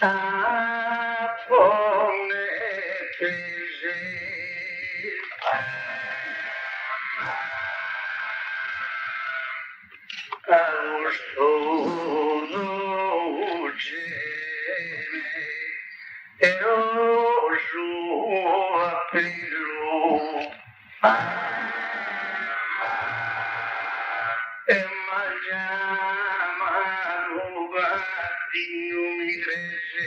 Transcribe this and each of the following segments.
Apone fece agostoso gene eroso apelo Emagliamano gattino mi cresce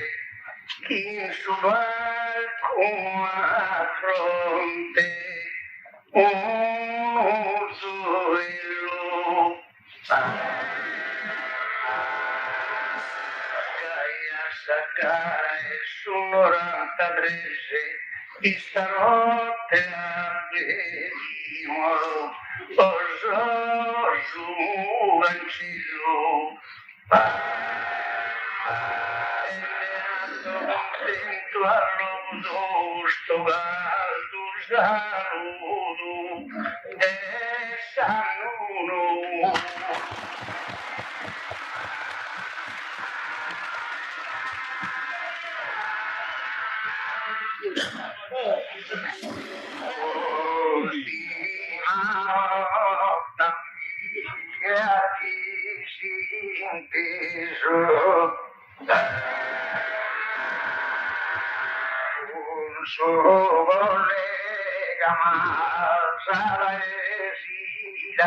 in su balcone a fronte un zoello Saccare su 93 di stanotte avvenimo oso su ancillo e neanche contento all'uso sto caldo saluto e saluto che a chi si inteso un solo collega ma sarà esiranos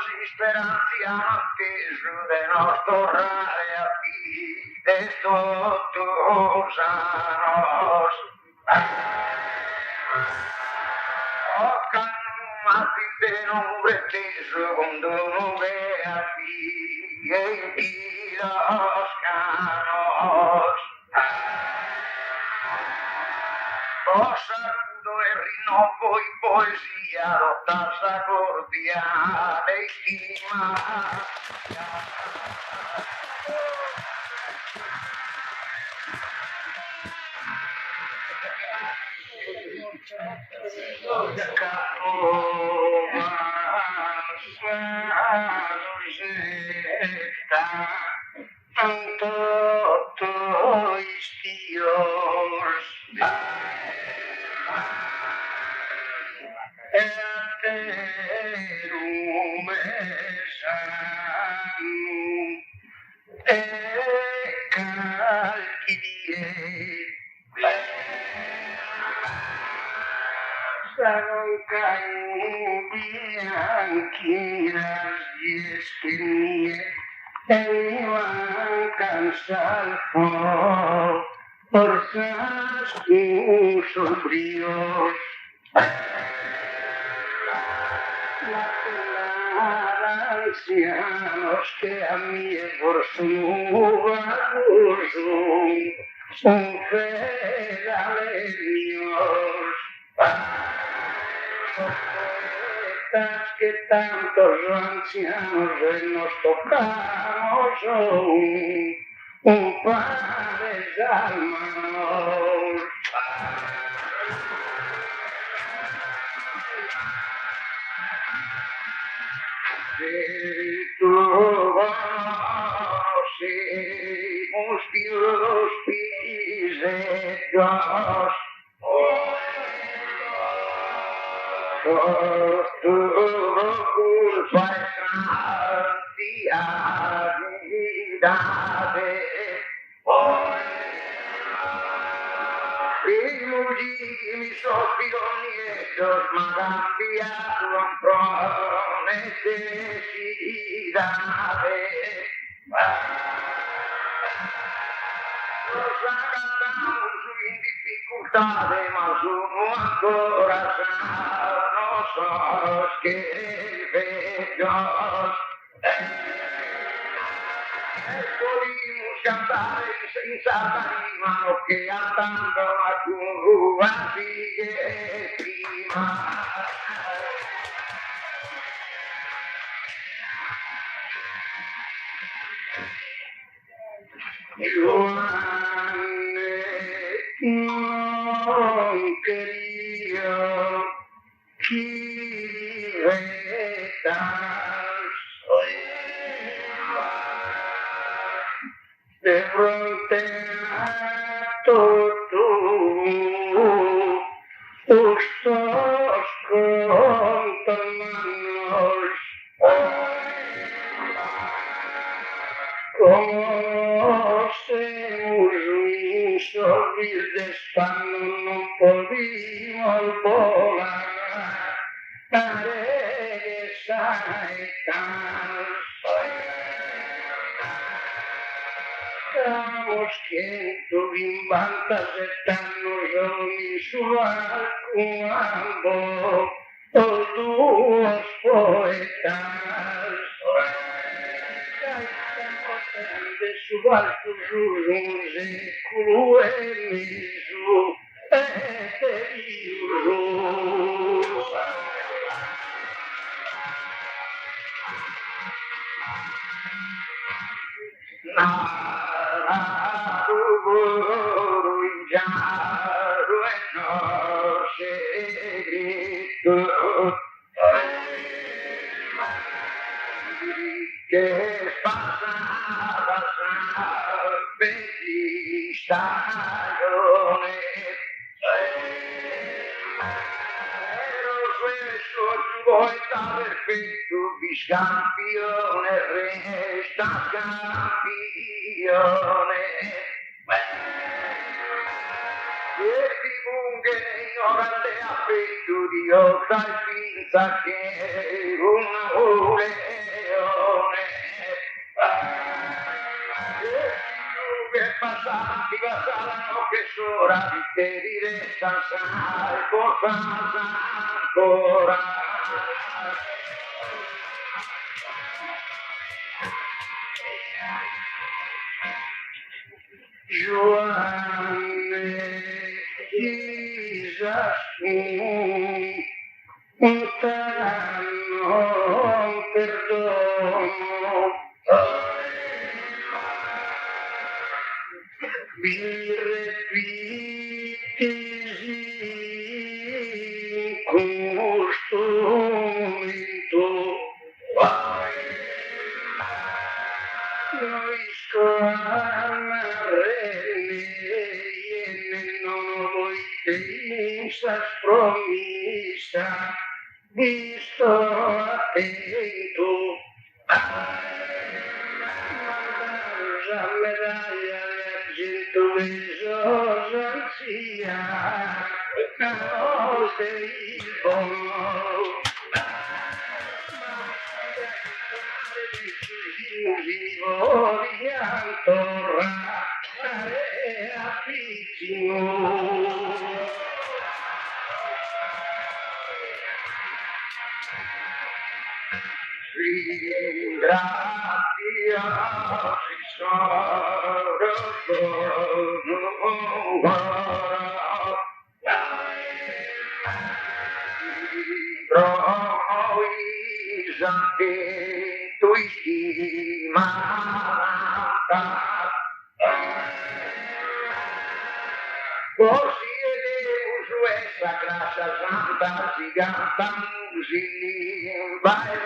y speranza anteso de nos tornare a de todos anos o canumati de non preteso quando non vea e los canos o saludo e rinnovo in poesia l'ottasa cordiale e stima Tanto istios e rumesanu e calchidie sanon bianchinas y esquenie e mancan salvo por sus bríos ancianos que a mí por su uso son fedalenios poetas que tantos ancianos nos tocamos son un par de almas conocemos Dios pisetas todo culpa es santidades Primos y mis socios nietos me han cambiado necesidades. Nos agarramos sin dificultades, mas uno ancora sanos que bellos. Podemos cantar senza tarima lo che andando a tua sigue prima. Giovanni non quería chi resta de fronte a todo os teus contornos, como temos um sorriso deste ano, não podíamos volar, estamos quietos, inventas estamos a mensurar com ambos os duas poetas. De subar os uns e cruelizo e teriuso. Naru jaru no segredo que passadas bendistagione vuoi aver fatto biscampione, resta campione. E ti funghe ignorante affetto di ossa finta che un leone. E che passanti passarono che sora di te di resta sai cosa ancora. Giovanni Gesù, un perdono, mi ripetesi con strumento, noi scamarene non voi pensas promessa, vi sto attento. La medaglia d'argento visosa sia la notte il buono. Vivo di Antorra e affitino. Ringrazia tu estimata, così Deus essa graça santa giganta musilim vai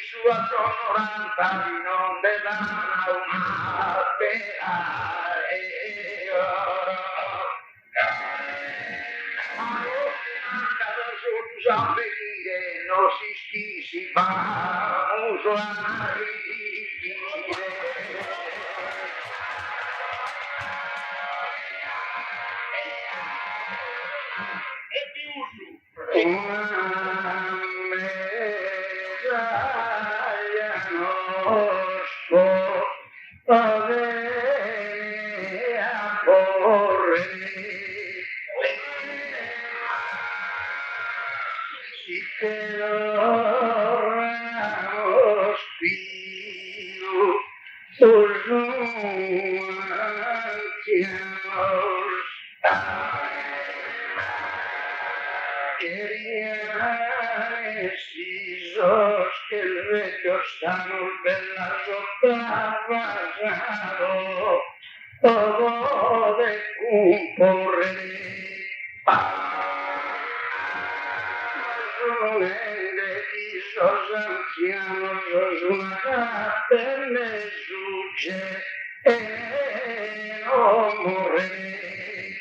sua sonoranta di non de dana una pera e oro. Venire non si fa uso a arricchire. E più su. Una medaglia nostro avere a porre. Si quedó spio os ancianos querían esos que el vecchio stanno bella sottavasado todo de comporre. Esos ancianos os mataste, me suce, no morreré.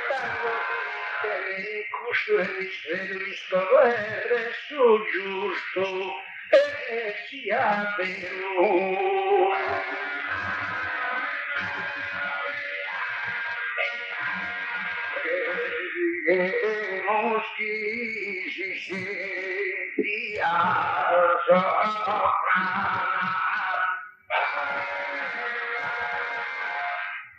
Tanto triste, injusto e miserio, todo è reso giusto, e sia vero. Creemos que si sentia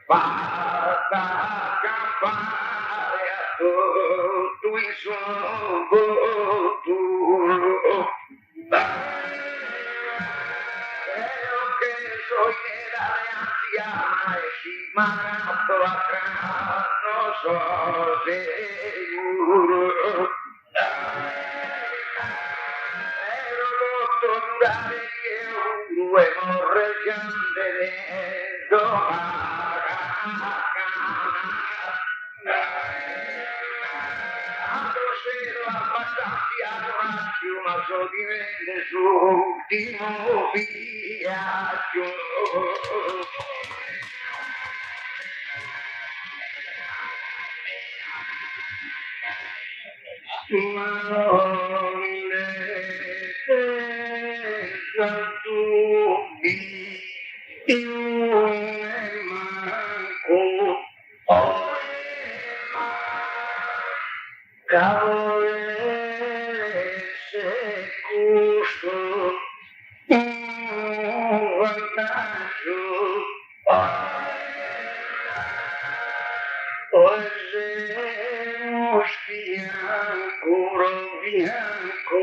Basta campare a tutto il suo voto. Pero que soy era de anciana y si mato atrás no soy seguro. Pero doctor de que huevo reciente de domar. Ma so divenne sull'ultimo viaggio. Ma non le dubbi, io ne manco. Cavolo se custo un vantaggio oggi bianco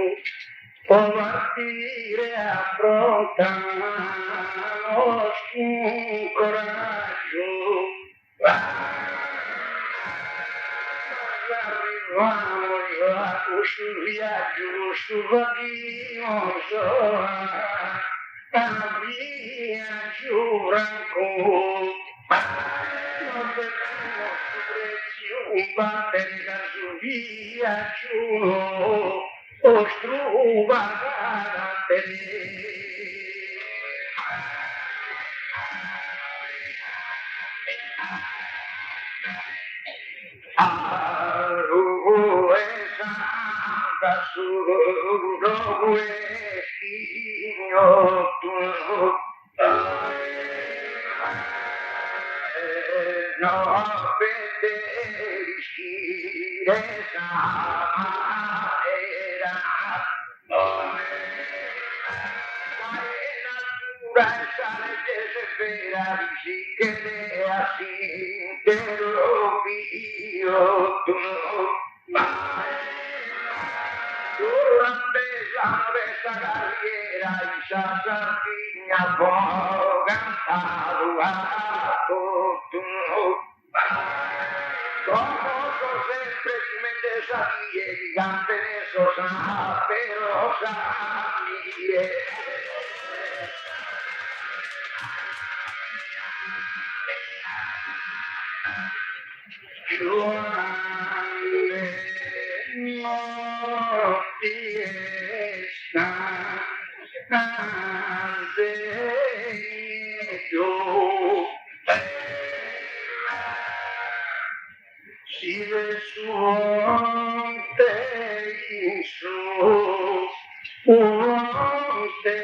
può partire affrontare un coraggio arrivamos a un viaggio su vaghinoso a viaggio branco non perdiamo su prezzo battere da su viaggio o struvagate da solo no preferisci esa manera sale desesperar y si quede así te lo pido tú durante la esa carriera y esa sardina può cantare a tutto como sempre si mette sabie gigante eso sa però sabie no fiesta si de suonte in su un'onte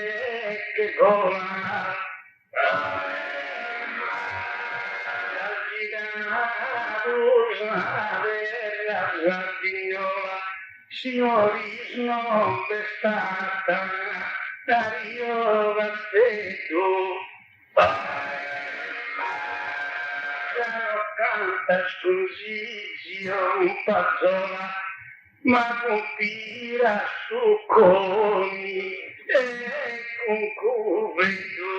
che gola Signori non stata Dario Vassetto canta esclusivio pazzola ma con pira su coni e con cubito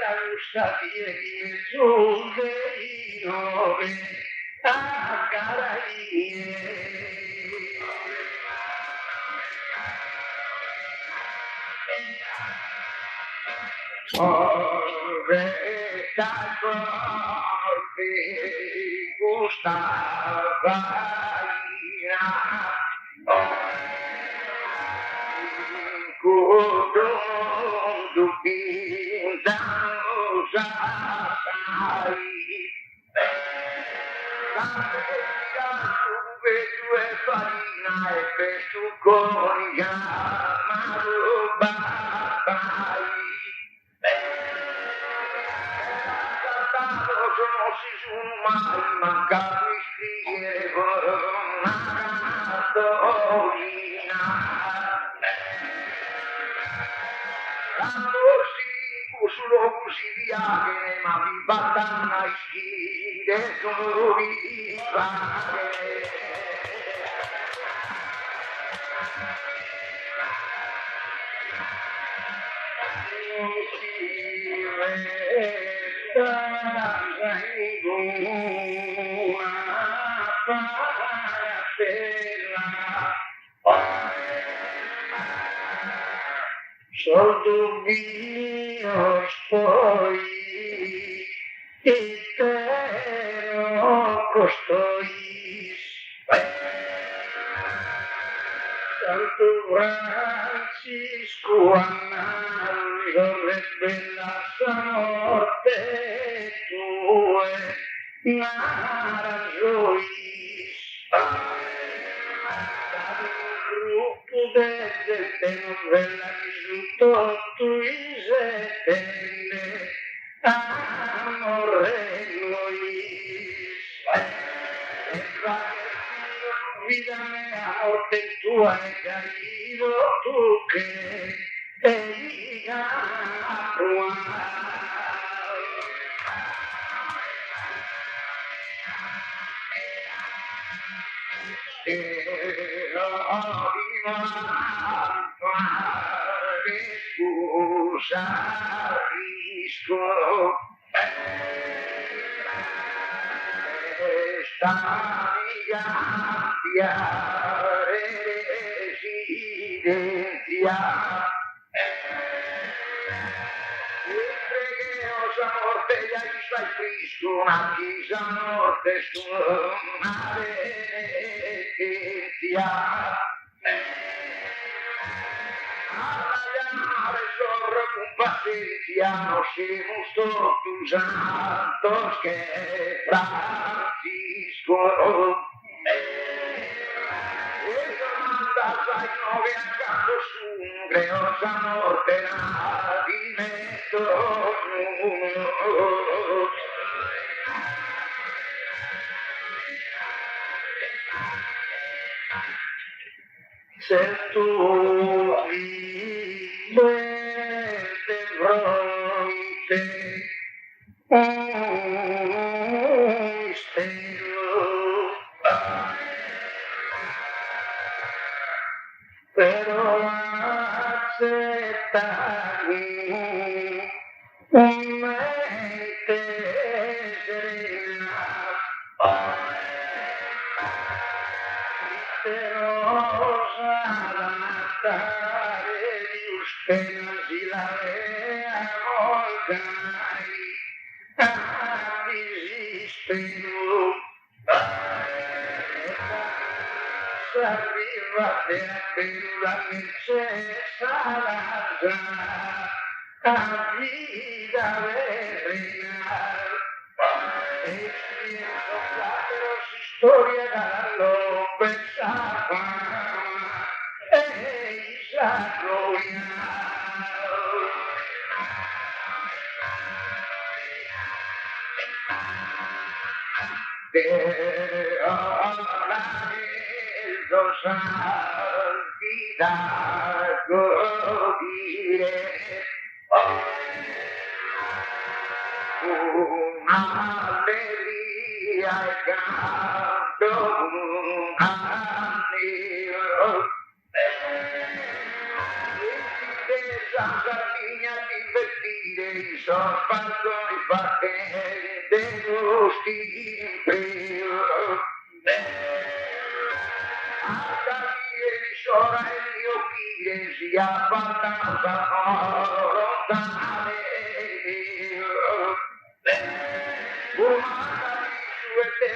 la russa di Gesù dei nove a Caraie Ove calco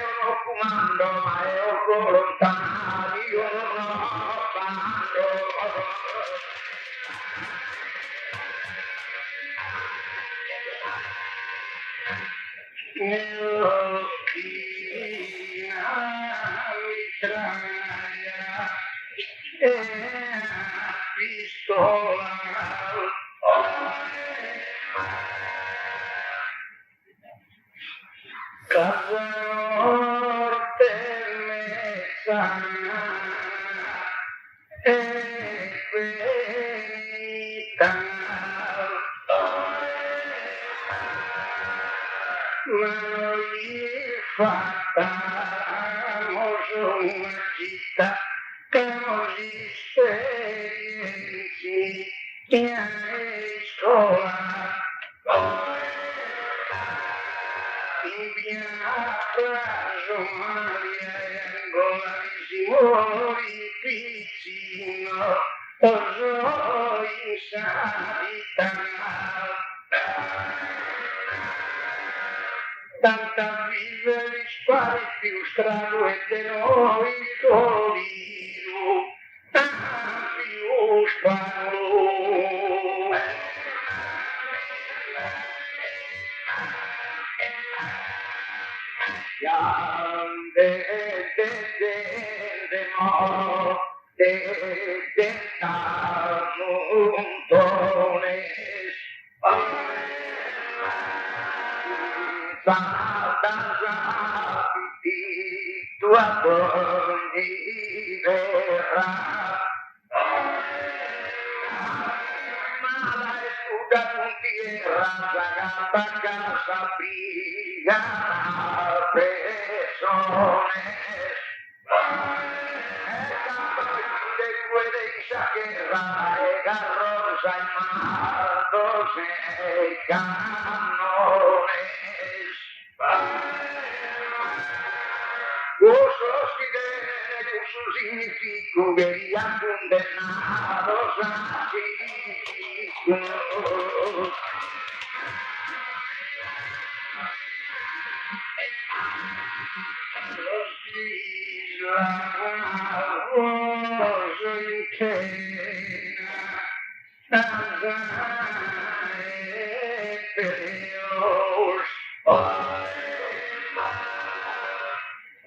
ho comando, ma io volontari, io non ho bando. Mitraia e pistola casa norte messa e verità ma gli facciamo una città che non esperienzi in scuola in Biafra Maria e Angola di piccino sono in sanità tanta vive gli spari più strano e di noi colino più sparo grande de mo de montones tua torni verrà ma la scuda con tierra sagata casa briga persones de puede guerra e garros armados e canones usos y de uso significo verían condenados así los islavos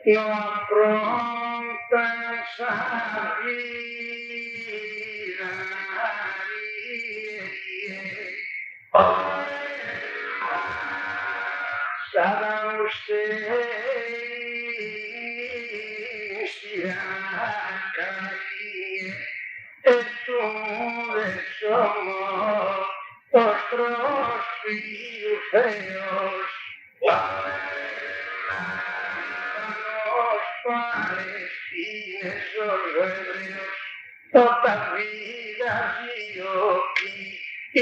no affronta esa vida sarà usted e tu somos nuestros hijos feos los palestinos los hebreos todas vidas yo y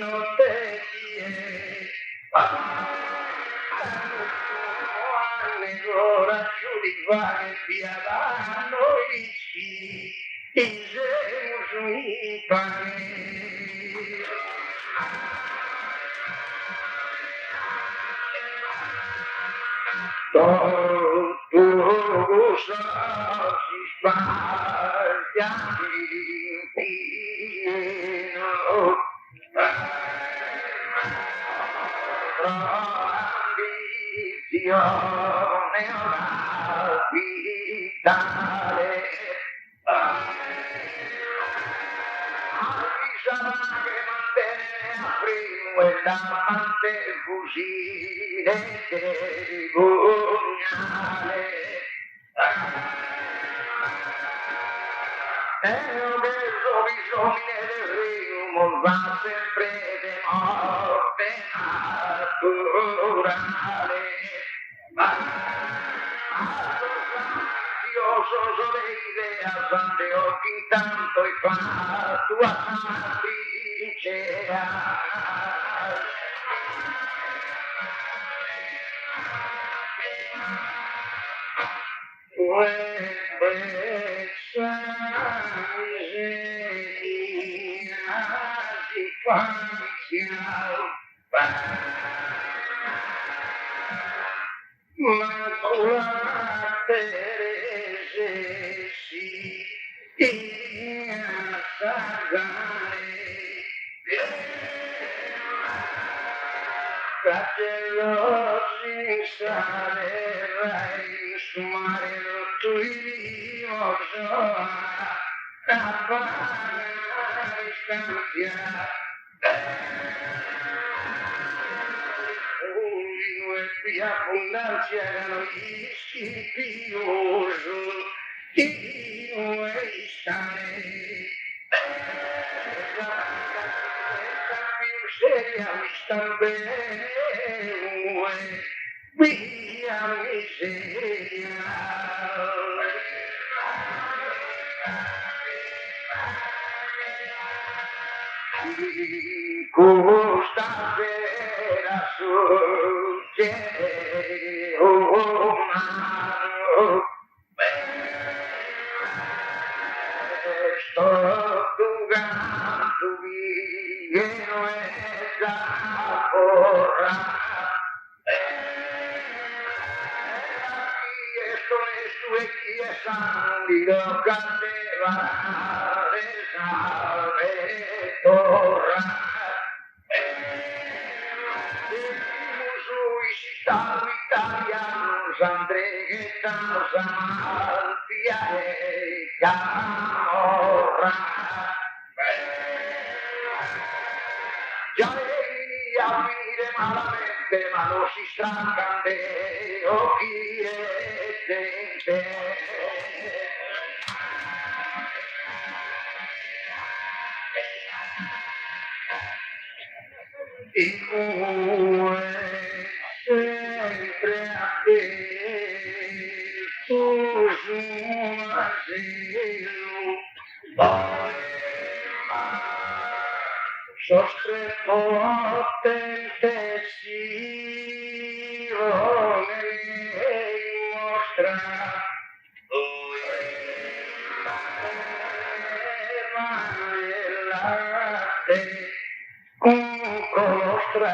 no te quiero Negora giudicare piavano e Zeus un pane. Tu si sbaglia infino ambizione una vitale avvisava che mantenne a primo e davanti fucile cerimoniale e ho preso bisogno del rimo va sempre di morte naturale soleide alzante occhi intanto e fa tua matricea ma E abundância erano gli scipiosi e non stare più seria mi sta bene via miseria costa vera sorge umano sto dugando vieno e da porra esto es tu sangue cadeva salve torra Stato italiano Sandretta Samaltia e Camorra già lei a finire malamente ma non si stanca de occhi e dente e come sempre a te tu un asilo sostretto tentessivo nelle mostra latte con colostra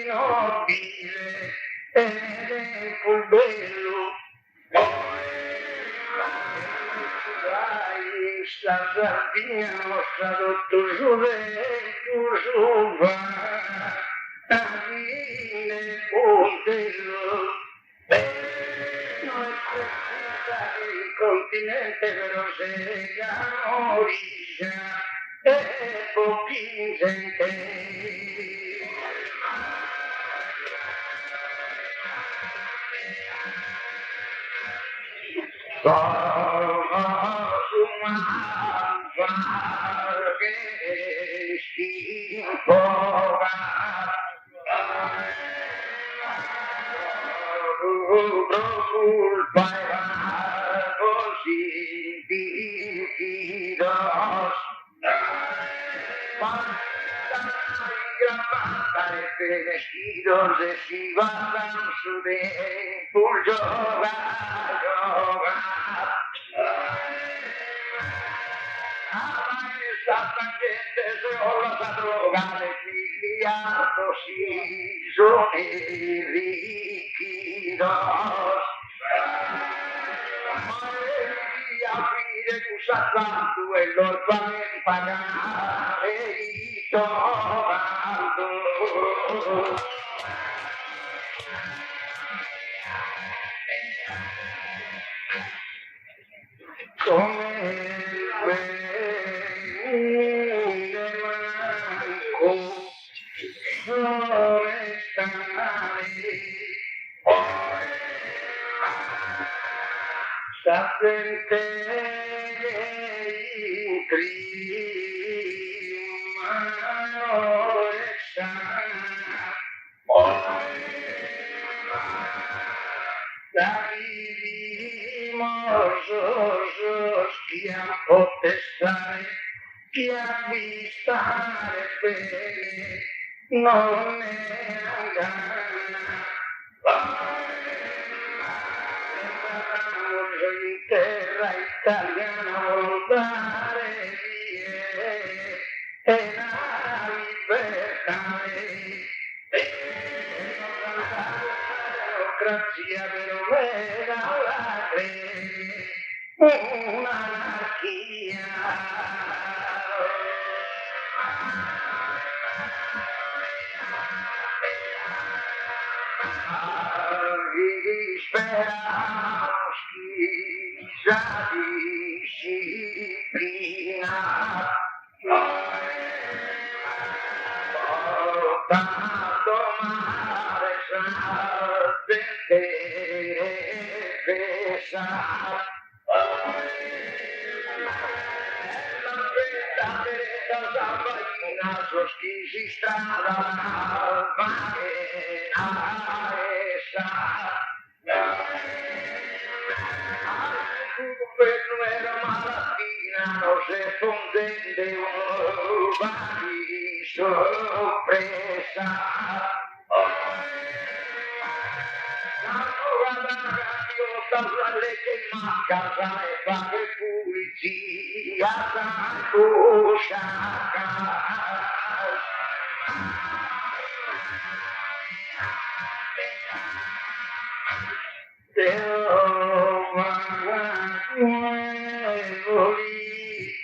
nobile ed è fu bello sta Sardegna nostra tutto giù va a fine pontello non è il continente però se la origine e pochi gente vestidos de Sivan Sudé, por yoga. Esta gente se olas a drogar exiliados y son líquidos. María pide tu sacando el orfan pagare y tomando. Come Sapente in prima che a potestare che a vistare bene non è in terra italiana volare e la libertà democrazia però vera la crede un'anarchia. Esperamos que já disciplina volta a tomar essa defesa. Os que se estrada vai essa. O governo era malatina, não se escondendo, vai sorpresa. La legge in casa e fare pulizia, angoscia.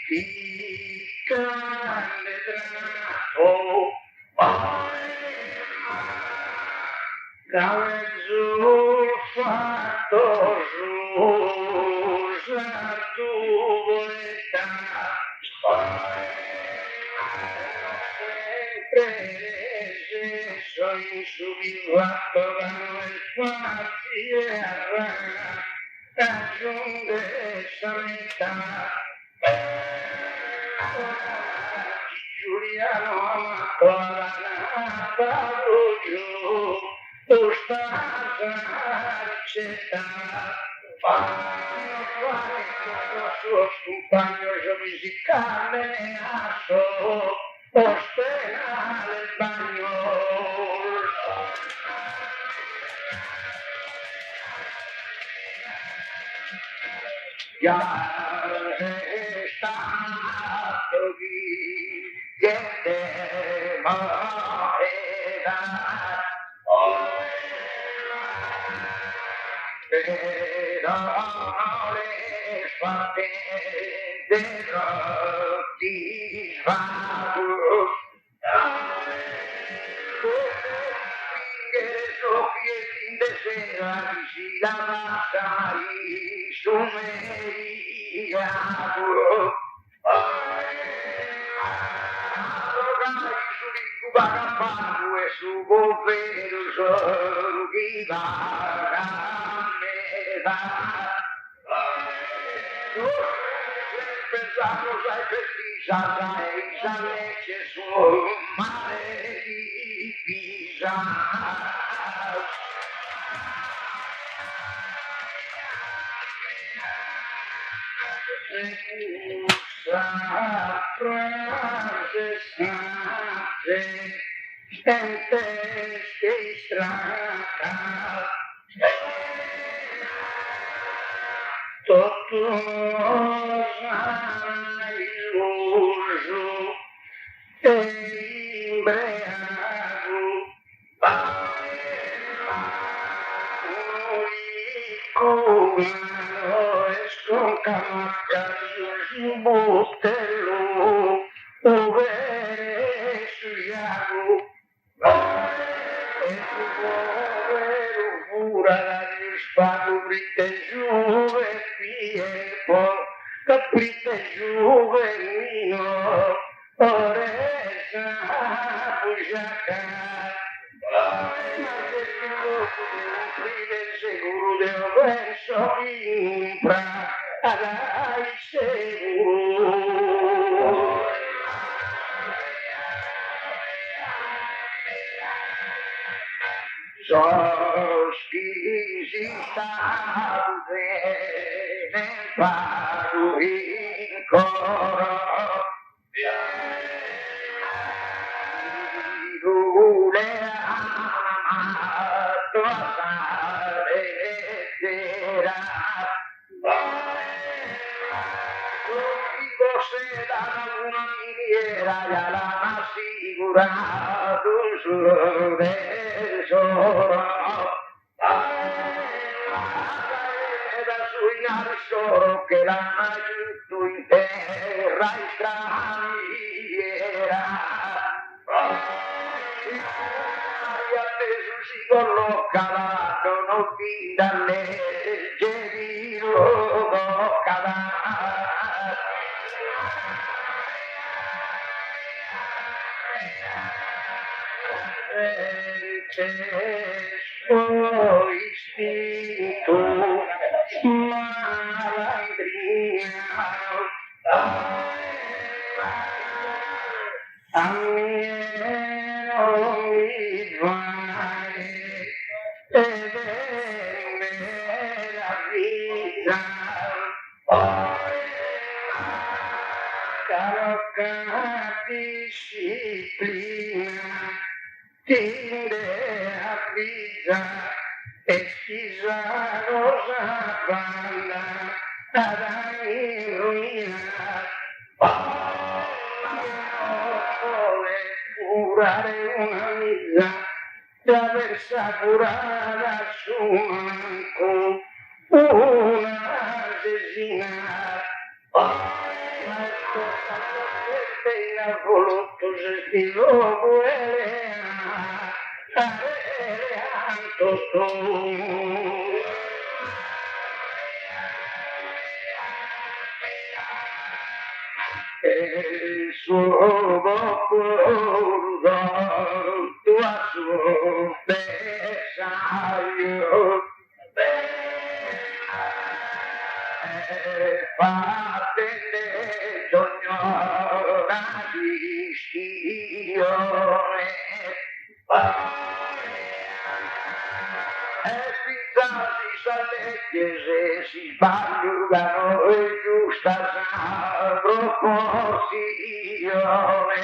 Politica Cavezzo fatto rosa tu volta sempre sono subivato da noi facile raggiunge sanità Giuliano amato alla nata giù tu stás a accettare fanno fare con los suos compañeros musicales a so ostenar el baño ya está aquí que te morirá pero no les falté de rotisvagos. Fin de seda y si la masa y sumería. Vagabundo e su governo che va a pensamos ai pesquisas a esa leche su mare di Pisa. Gente que estraga todos iluso embriago Cubano es con camacayos botelo Uberesuyago Furarius favorite juve piepo caprite juve mio oresa bujaca seguro de verso impra adai seguro Sos que están en el pago y coro. Dule amato a saretera. Contigo se da una miniera y a la asegurado su tesoro. che l'hanno aiuto in terra straniera. E adesso si colloca non vi dalle leggerio suo istinto malandrina a me non mi vale ed è la vita caro disciplina tinde a vita e si sa cosa balla ad ruina vuole curare una vita di aversa curata su manco una asesina ha voluto se lo vuole tanto tu il suo popolo tua suo bersaglio fatene d'ognora distione e pizzati sa legge se si sbagliano e giusta sa proporzione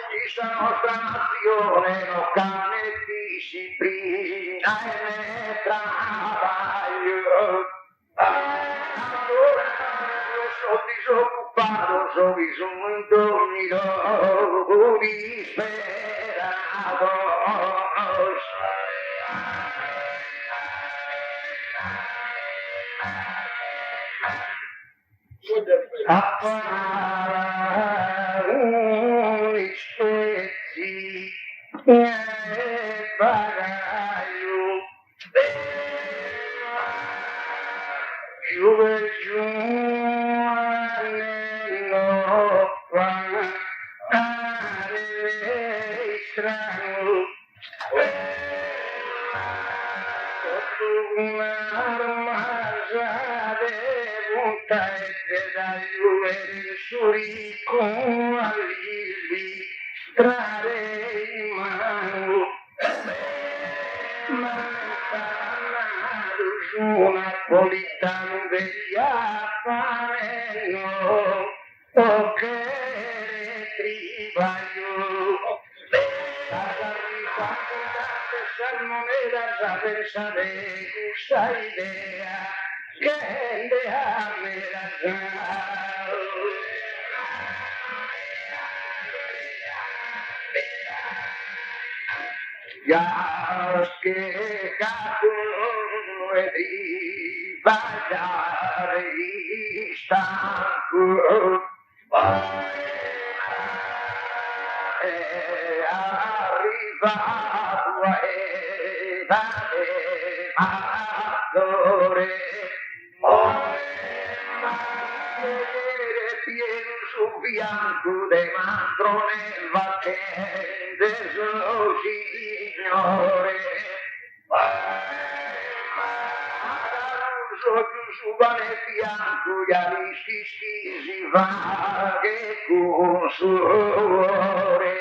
questa nostra nazione non cane disciplina e ne travaglio allora io sono disoccupato sono bisogno disperato appari spezzi e bagaglio giù e giù nello fare strano sotto un'armasa devuta e daglio e il surico all'illi trare in mano ma su napolitano degli affanello o che tribaglio la arrivata da salmonera sa pensare questa idea che le ha mera ya che capo e di ballare stanco è arrivato e valore pieno su bianco de mandrone vattende suo signore su vane bianco gli aristi si va che con suore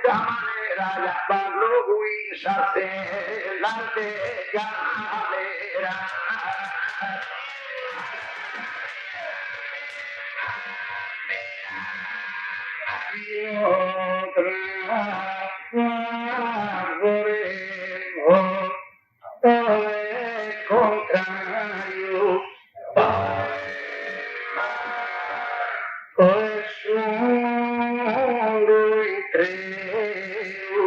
da manera la parlo qui sa te la de galera io vorremmo il contrario nessuno in treo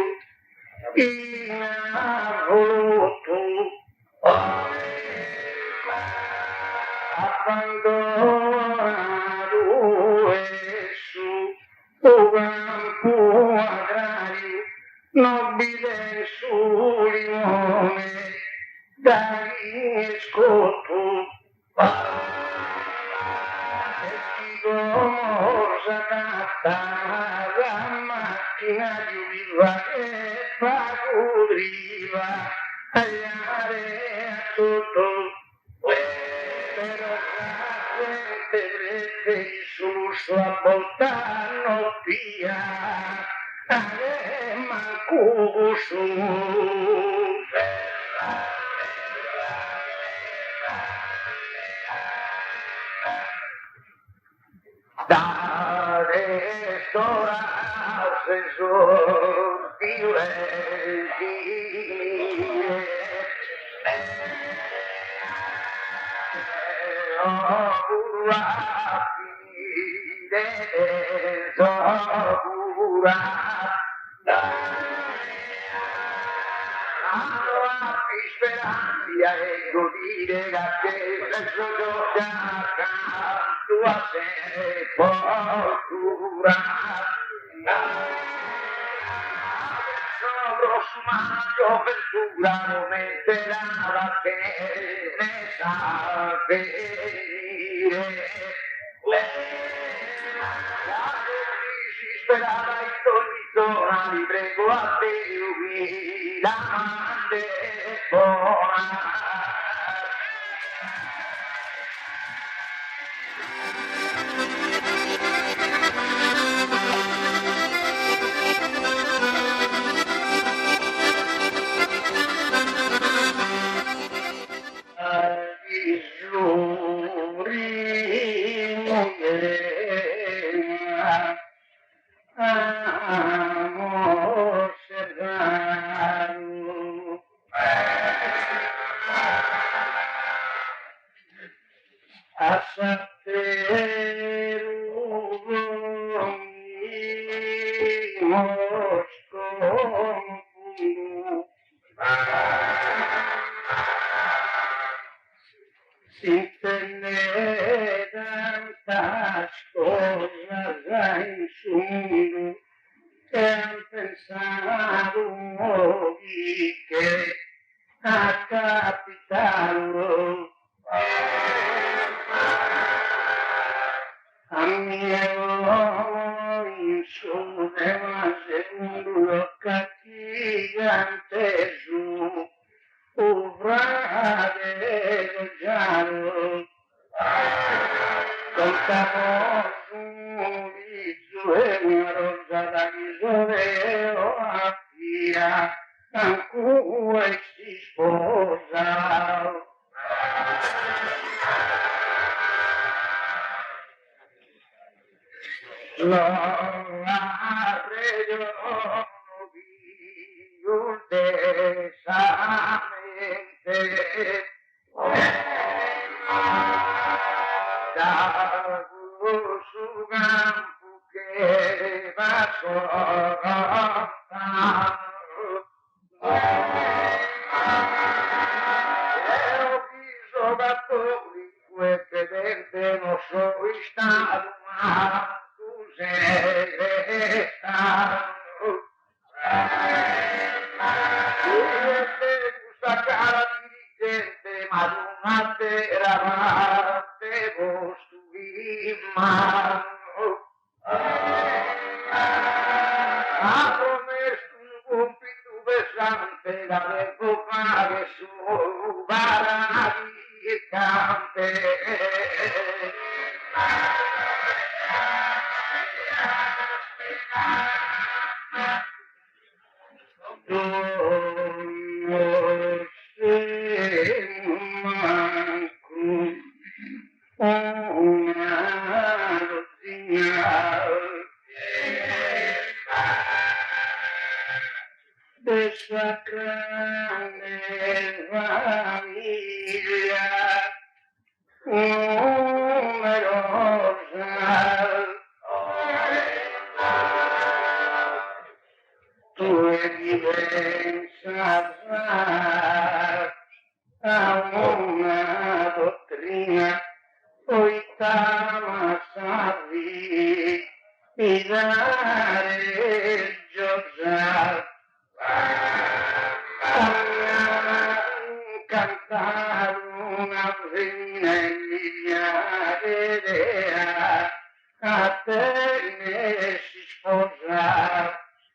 moriva tagliare a tutto, però vedrete su sua bontà non via, manco su. Dare sora se sortire speranza e godire da te nel suo tua sei fortuna sopra su maggio ventura non metterà che ne sa venire si sperava in ogni zona li prego a te lui la mande buona.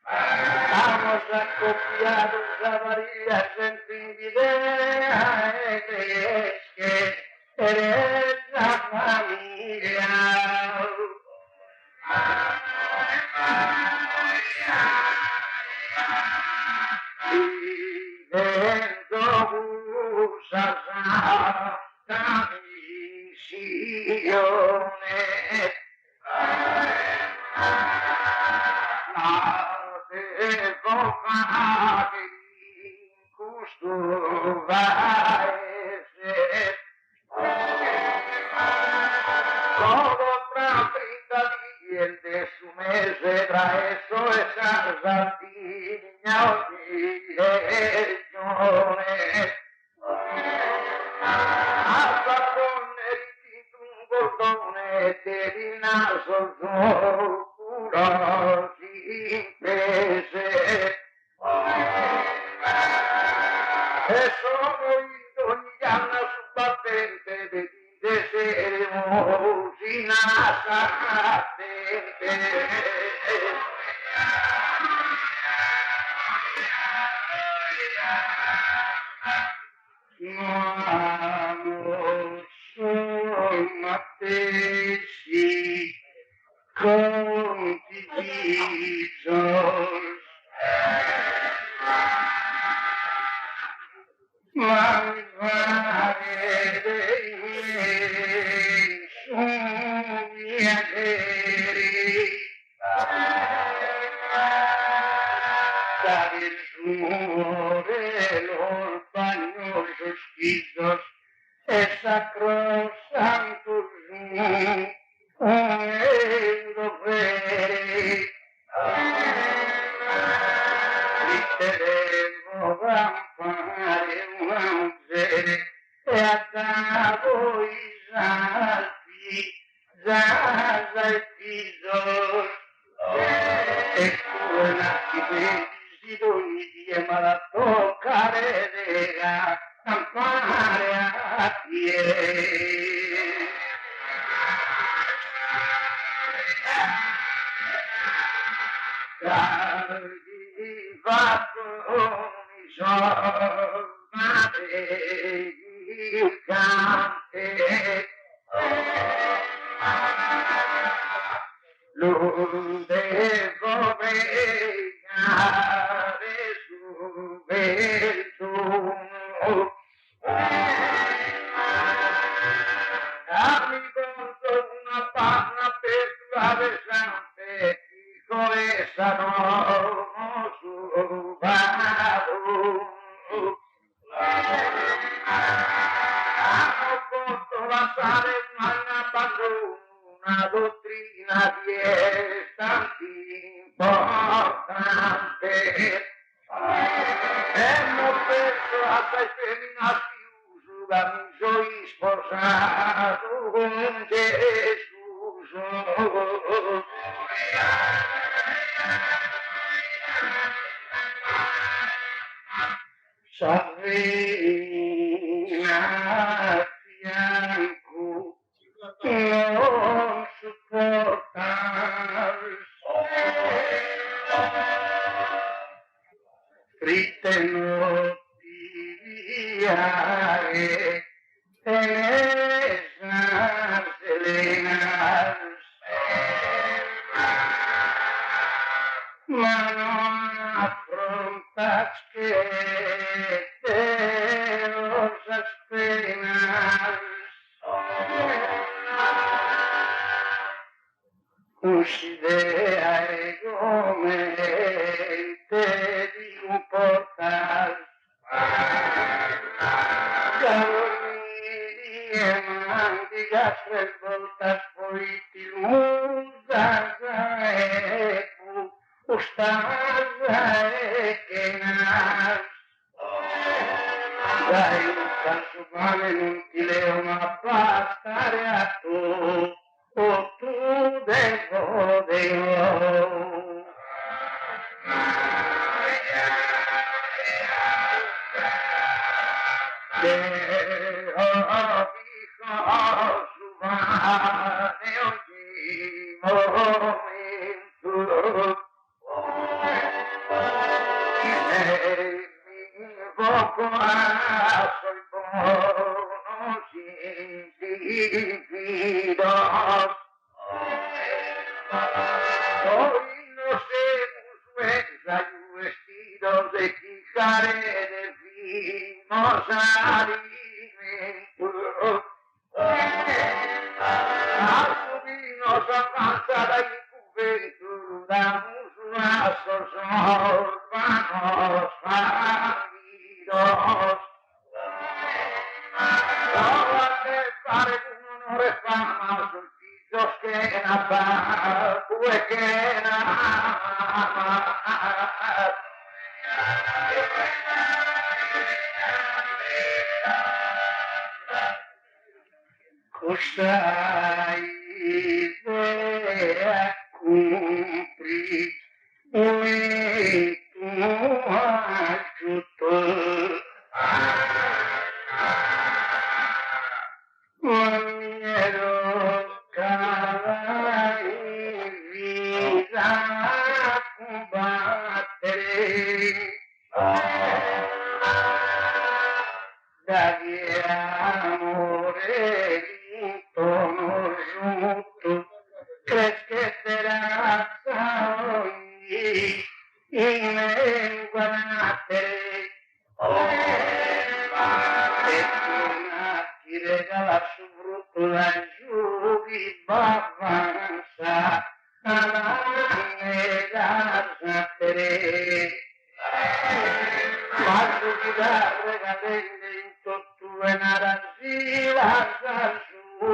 Vamos a copiar damos lazos urbanos fallidos. Ahora te pare uno refama sus hijos que nada, pues que nada. Cosa idea cumplir tu aiuto. Maniero cara in vita combattere. Dagli amore inconosciuto, crescerà ogni in guardate. E una ti regala su frutto la giuvi bavanza, alla negata te. Quando ti dà regalende in tutto e nara si lascia su,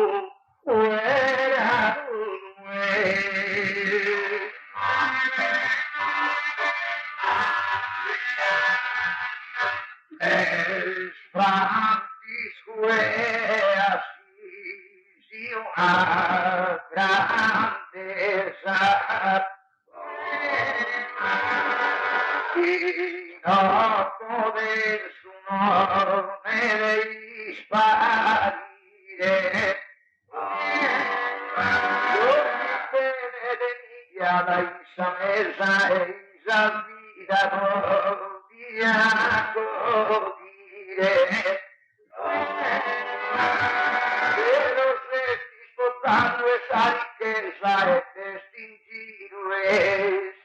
uera ue. Es Francisco Assisi una grandeza. Y no poder su nombre disparire. Yo benedicta isa mesa e isa vida podía godire. Pero se disputando esa riqueza es distinguirlo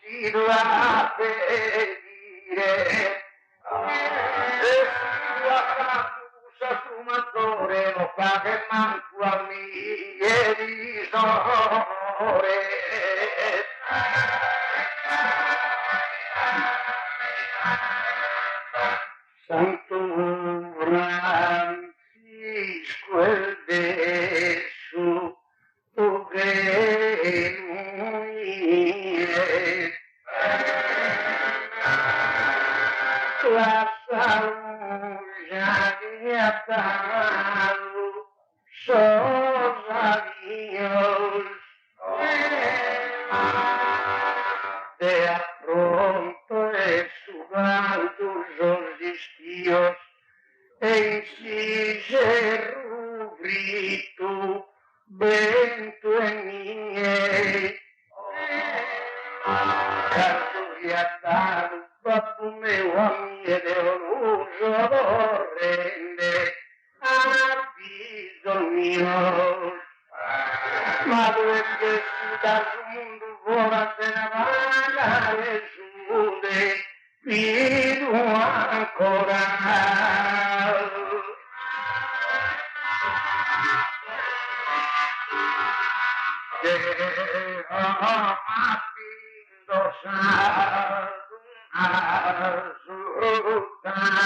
si lo hace dire. Usa su motore, lo fa che manco a mie risore. Santo Francisco el de su la saluja de atalo, sos a Dios. De pronto es su tus dios, en si se rubrito, vento en mie. Canto di atalo, papo meu a mie de orujo rende, aviso mio. Ma dove che si dà sul mondo vola se ne vaga e sude, fino ancora. Che ho indosato una sultana.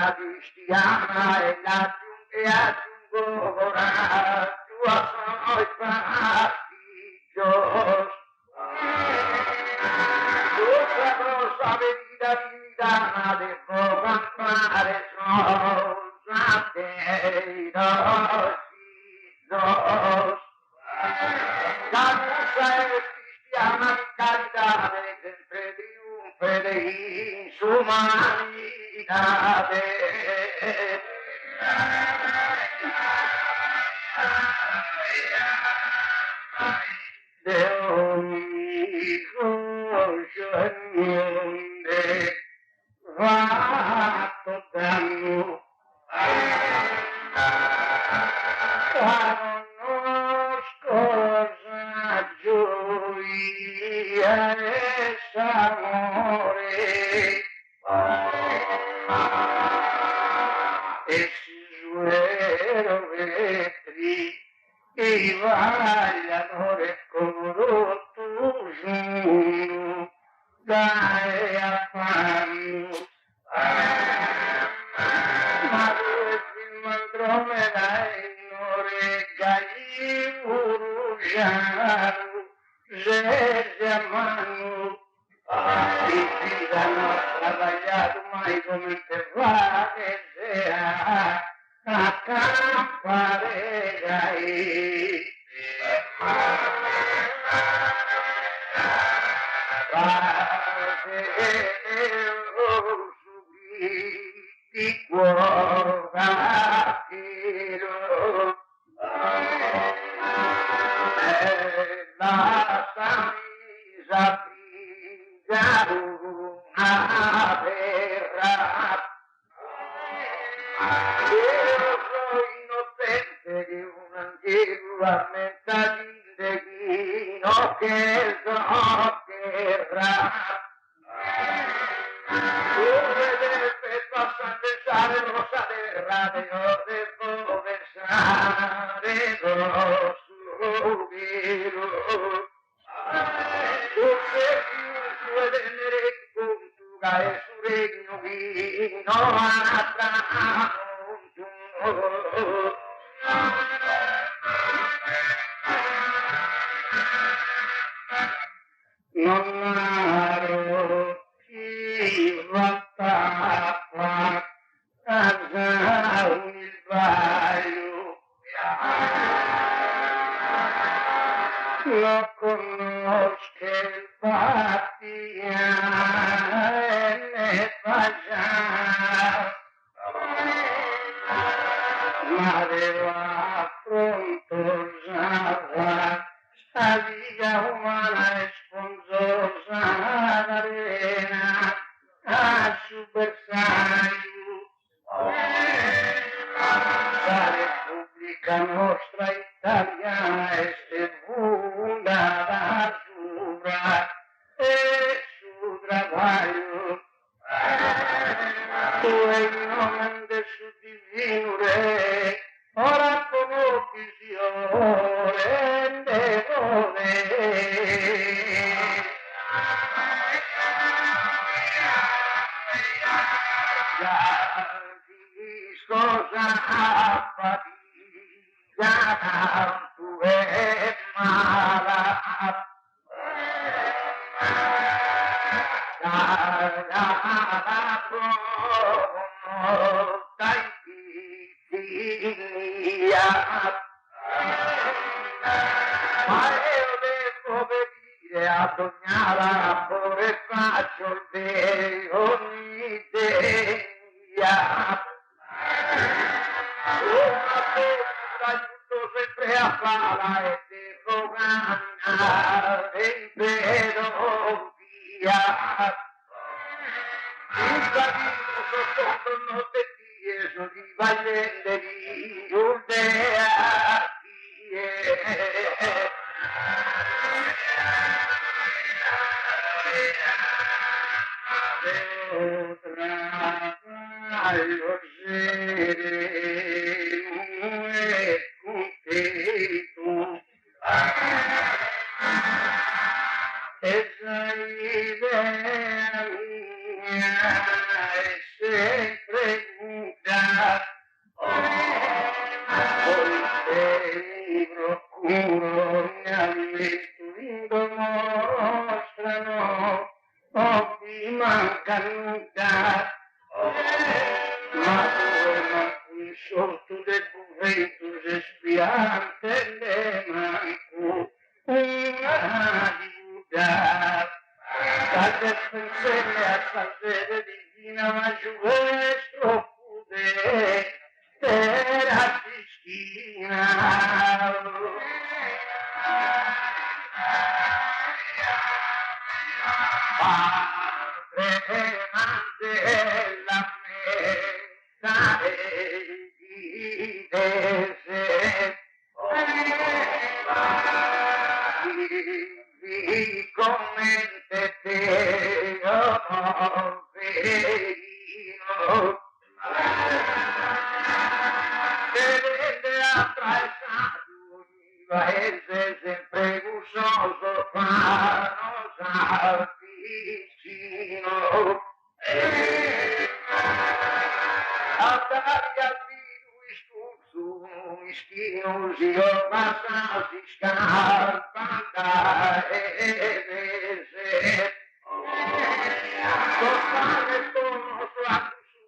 Cristiana e la giungo ora tua sono i pastiggios. Tutta rosa venida divinità de campare sosa te dos. La musa è cristiana di carità sempre triunfe de insumanità. De ogni cosa va tocando conosco ragione di cuore la camisa brilla una terra. Io sono innocente di un angelo a metà d'indeghino che so che posso pensare rosa terra io devo pensare lo subito tutte più e venere puntuga e su regno vino a tramonto non ero chi vattava casa il vaio lo conosco il patria e ne faccia ma aveva pronto già sta via umana e sponsosa l'arena a Supersaio la Repubblica nostra italiana è seconda da giura e su trabalho tu e il nome del suo divino re ora come visione devo cosa fatica tu è mala dai ma io devo venire a sognare pure faccio il vero ogni idea una cosa aiuto sempre a pala e devo camminare in ferrovia il bambino sotto il notte tieso di Vallende di Udea io sereno e contento e sai idea mia è sempre muta poi se procuro mi ammetto mostrano occhi mancano da ma qui sotto del buvetto se spiante le manco una aiuta state pensare a salvere divina ma giuestro pude era Cristina Padre Mandela pensare di te vivi come te poverino deve attraversato il paese sempre gustoso fanno vicino Atalia virus istinus io masasi scarpanta e vese Costare tono sulla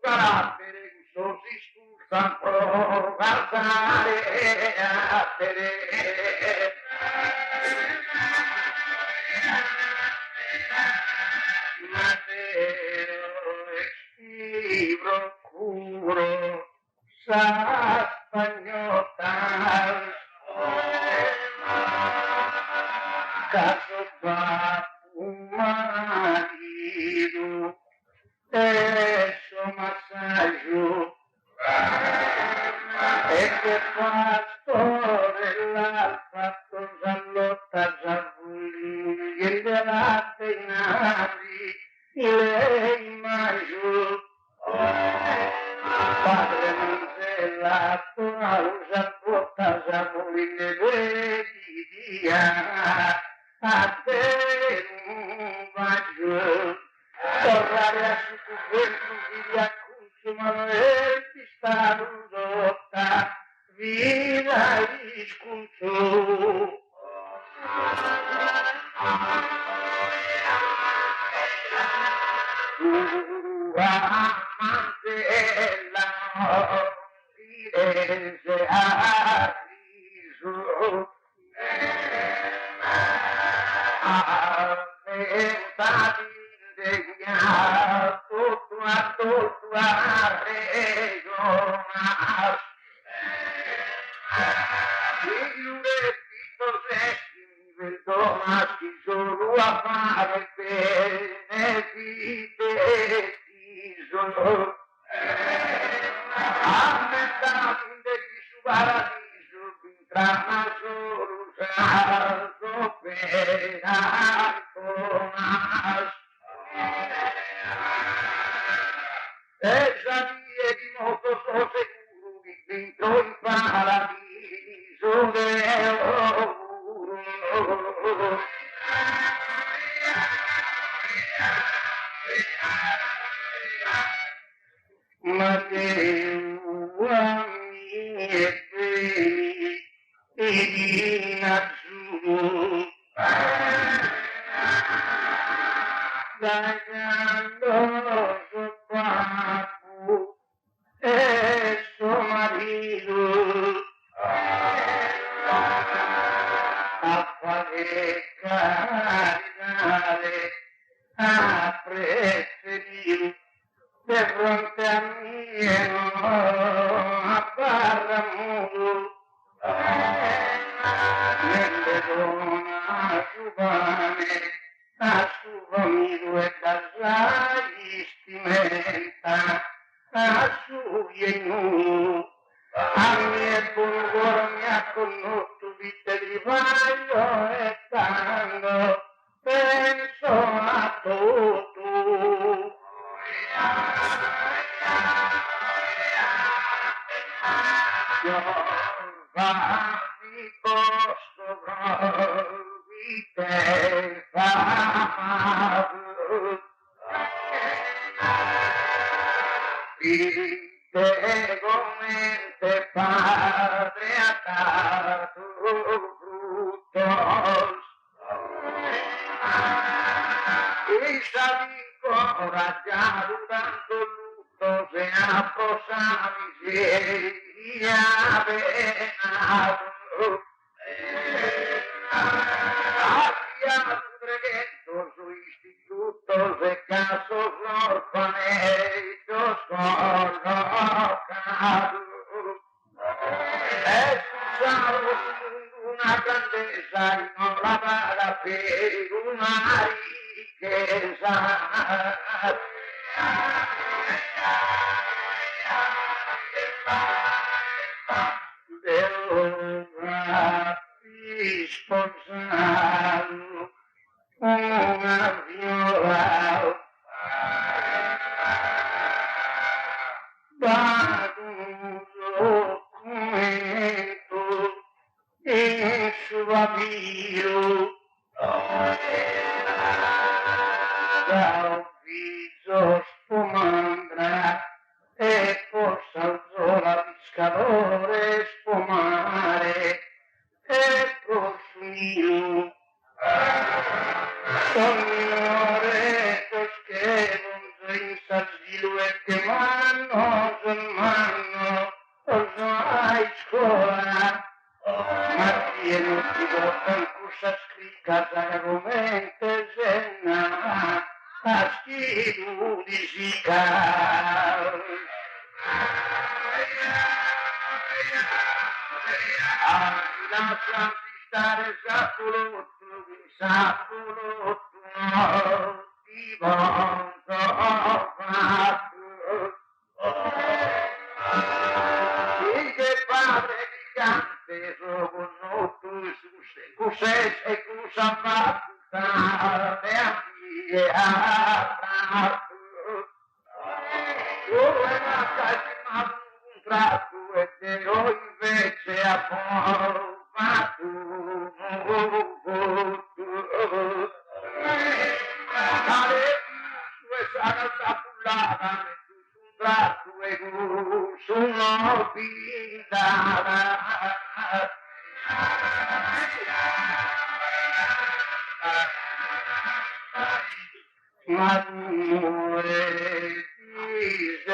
carattere gustosi scusa provare a te ma esa española, caso papu marido, eso masayo, es que pastore l'alfa Sallotta Zabulini, e della Tenari, lei Maggio, padre Manzellato, usa Botta Zabulini, vedi via, a te un bacio, tornare a sicurezza, via consumano e ti sta ridotta, via discunto. Amantella Firenze a riso aveva indegnato tua regione il vestito settimo domani solo a fare beneficio a metà di su paradiso entrava solo salto per Antonas e sabie di molto so sicuro che dentro il paradiso dell'auguro ma che uomini e beni ed in azzurro dagando papu e suo marito a fare caritare a preferire di fronte a me a Barramuro nelle donna giovane a suo amico e casai stimenta a suo ienu a mie buon cuore mi ha conosciuto vite di vaglio e tango penso a tutto Giovanni posto vite famato vite come padre ha dato frutos e sabico raggiato tanto lutto se a posa miseria venato abbiamo preghetto su istituto se caso l'orfanetto scollocato e salvo una grandezza non la paga per una ricchezza devo sposare una viola vado un documento in suo avvio da ufficio spumandra e forse alzò la pescatore spumare e consumio Signore, che non senza zilo e che manno, osai scuola, ma tieni ti portan cusa scritta sagamente senna, a schidu di sica. lasciami stare sappolotto, ti voglio fatto. Che padre gigante sono tu cusè e cusa fatta e a dove la un tratto e te lo invece a fatto tale più sarà sapullata un tratto e sono vita ma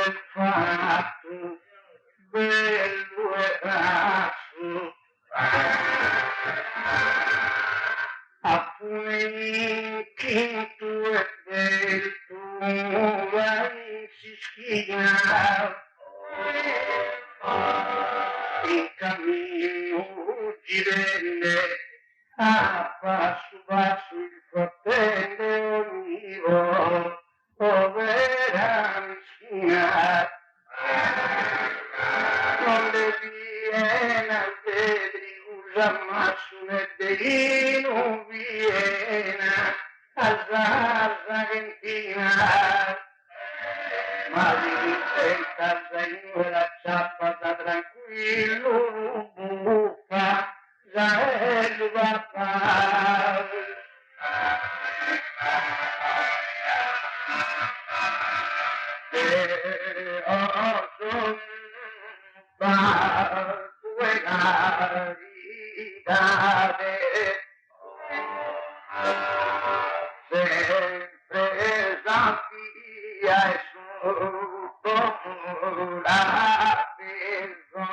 il fatto bello e razzo appure che tu è bello vai si schina in cammino girelle a passo basso il fratello mio povera mischina non le viene al vedri usa masso nel delino viene a Argentina ma di in casa in la ciappata tranquillo buffa Zael papà son tue caritade sempre safia e sotto la peso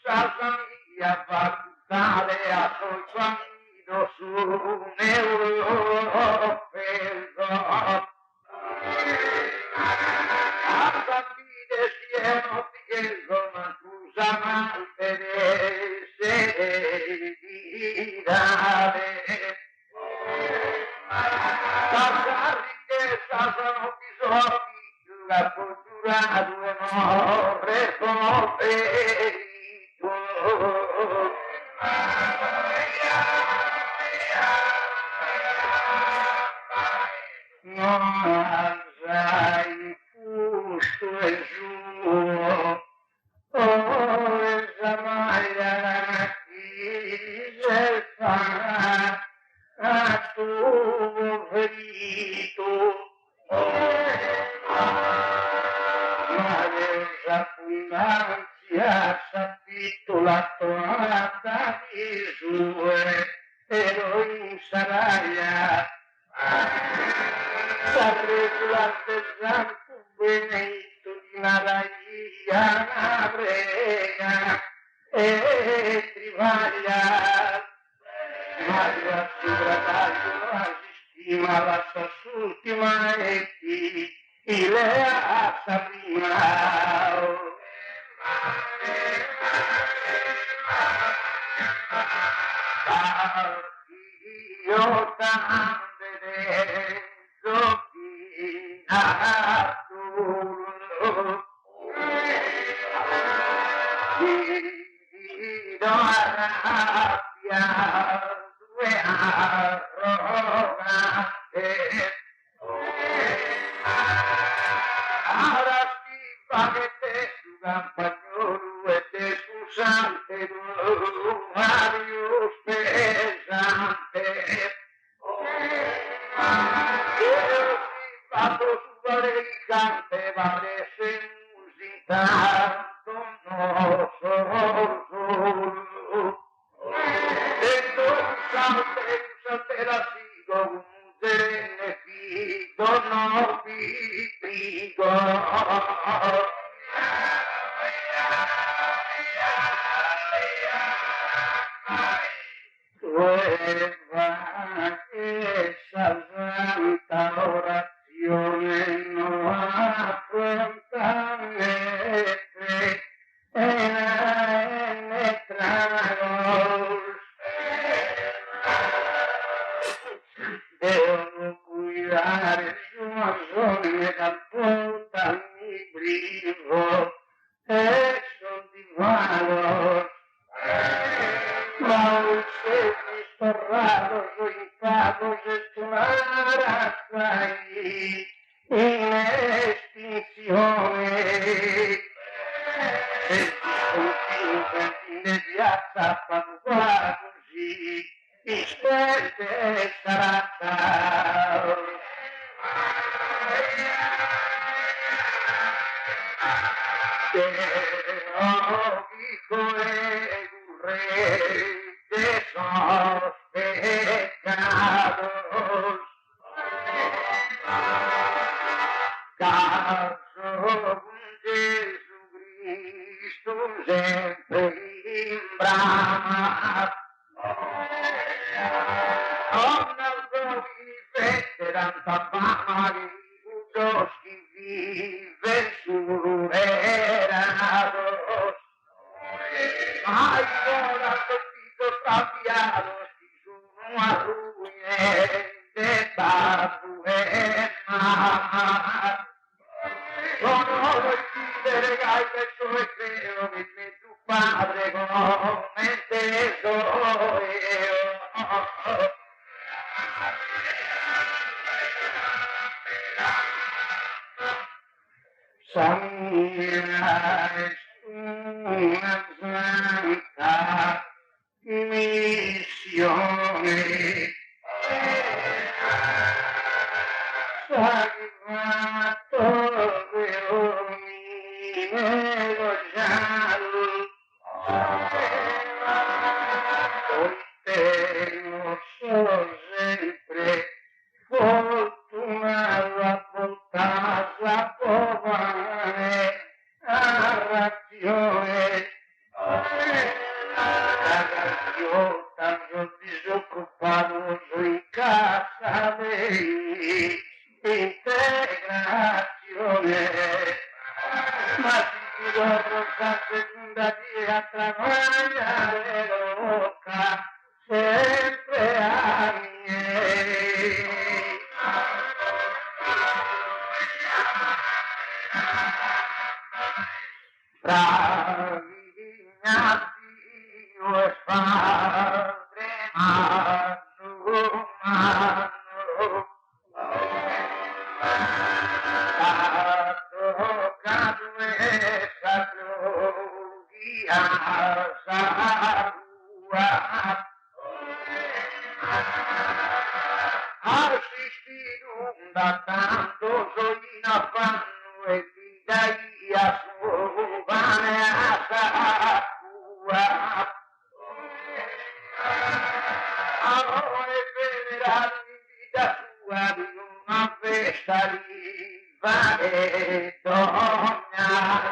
scusa mia facultade a sol cammino su un euro peso a bambine siano figlio ma scusa mal se dirare tanta ricchezza sono bisogni la cultura due morre sono ferito non sai fusto e giù esa maglia che fa a tuo ferito ma abbondanza sapito la tonata di sue ero in saraglia sarebbe l'artesanco benedetto di Maria la prega e trivaglia Maria Subrataglio assistima la sua ultima e ti lea prima io t'amere Sofia tu ti do rabbia due arrogante ora si che te su campagnolo e te scusante Mario pesante fatto su valericante varese musica non so e non sante la sigo un figo non vi frigo esa santa orazione non affrontare Pausetti storrados o impagos estumaradas in estinzione e discontinua immediata fanno così istante sarà hijo de un rey de esos pecados, caso Jesucristo sempre in brama, non rifletteran papà di los que viven su veranos. Ay, horas vestidos trapiados y su arruine de tabuena. Sonoro y verga y pecho y creo que tu padre commente soy yo. Samira es una santa missione. Salvato de ogni negociato. Hoy tengo sempre fortunata portata povane a razione. Io tanto disoccupato in casa dei integrazione, ma si rosa seconda via travagliare l'occa sempre a miei. Bravi Dio e Padre umano, toccato e sacrifica sua, assistido da tanto in affanno e ti dai a sovane a sua. Amore venerare in vita sua di una festa viva e dognano.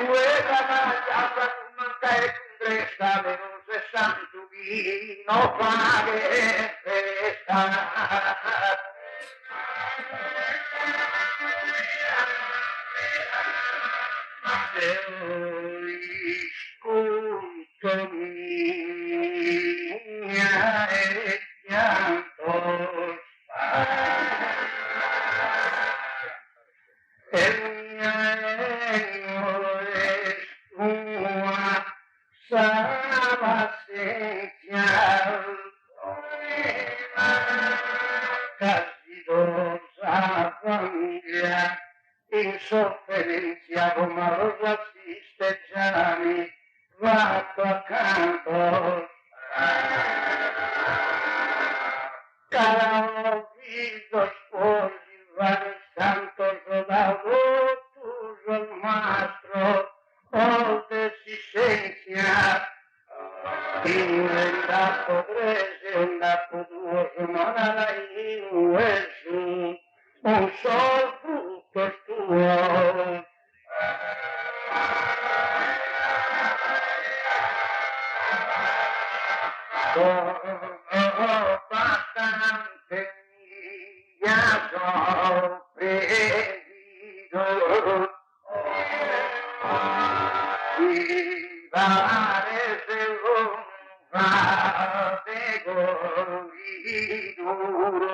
Quella mangiata non manca e condresta le rose santo vino fare festa. Mia e piantos e mia es tua salvación casi dosa familia in sofferenza come rosa sisteggiani fatto accanto caro figlio sposi vale santo soldado tuyo el mastro oltre si sentia in la pobreza en la poduosa manana in hueso un sol fruto es tuo. Bastante ya sorprendido y parece un fatego y duro.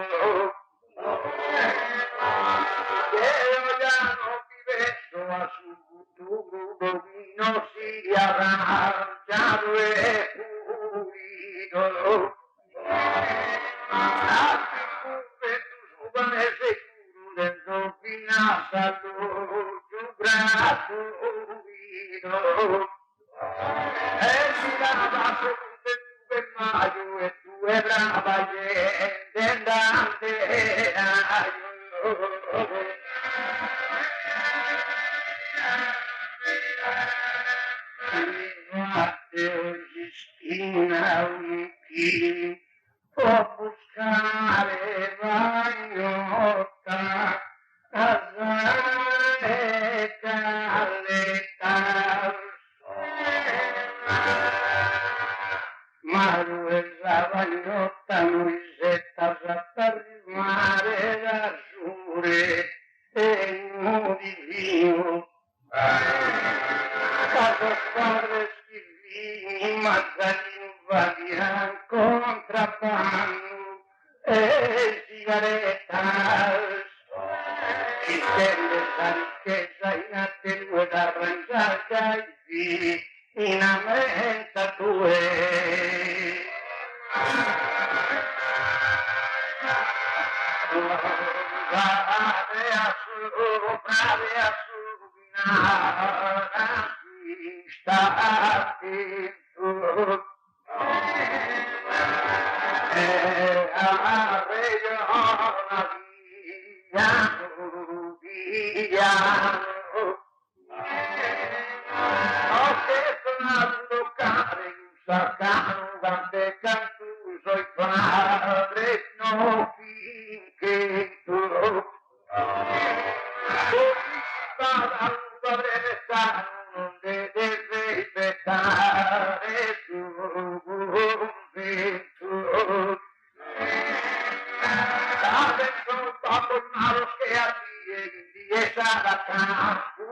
Pero ya no vive a su futuro, no si arranchado sangue pulito. Así cumple tus juganes seguro dentro finasa tu brazo oído. Miraba de tu mayo e tu brava gente andante Cristina Unchi può buscare bagnotta la bagnotta Luisetta sa rimare da giure e un divino caso squadre schivini mazzalino va bianco contrabbando e sigaretta chi tende la ricchezza in attelue da arrangiata i figli in ammenta tue brave a su nada sta tu a regiona via tornando care sacano dante cantuso i padre no finché tu padre restano non deve rispettare tu sabe sono stato malo che a die sarà campo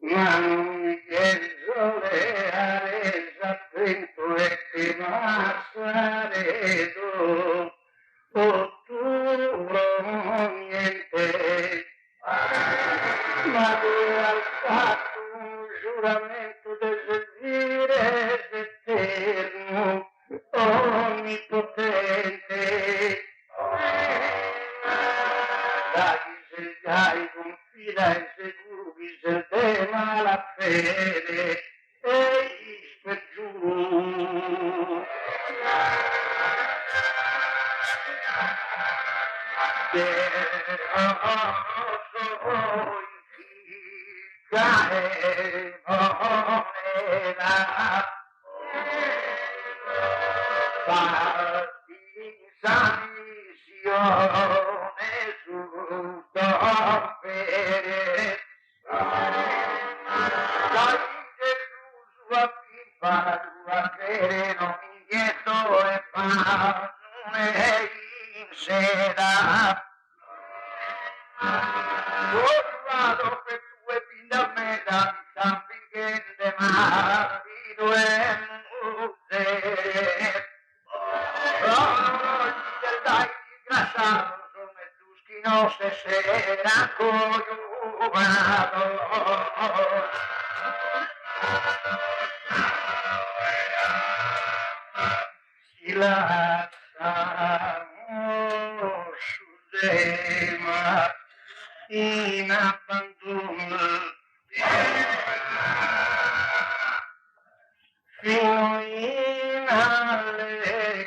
ma non mi chiedo le aresa attento e che massaredo futuro niente ma tu hai fatto un giuramento di servire eterno onnipotente dai se dai confida e seguri se te malafede e per giù no se será coyunado. Si la damos dema in abbandono fino in allegria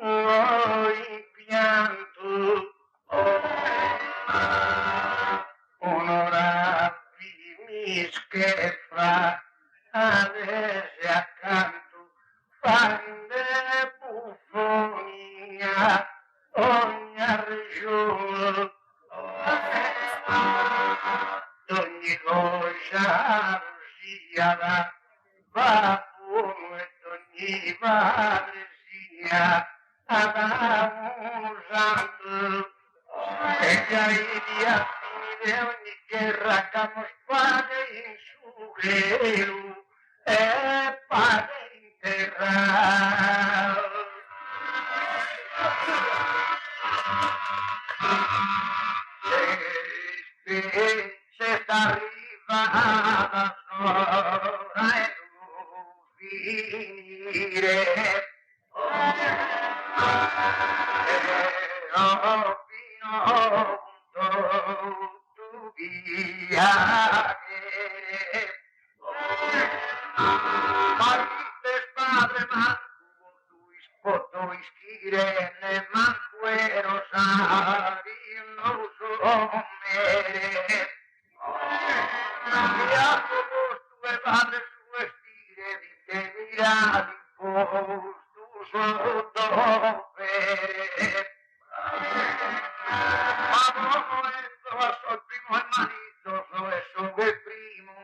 noi pianto onorabili che fra avesse accanto fande buffonia ogni regione d'ogni cosa sia la babbo e d'ogni madre mia usando e già di affini ogni terra che spade in su e pade in terra. Se t'arriva ora e finire fino tu via partite padre ma tu ischire ne manquero sari non so mere via tu padre su stire vite mirati tu sotto pere ma esto al primo hermanito so el primo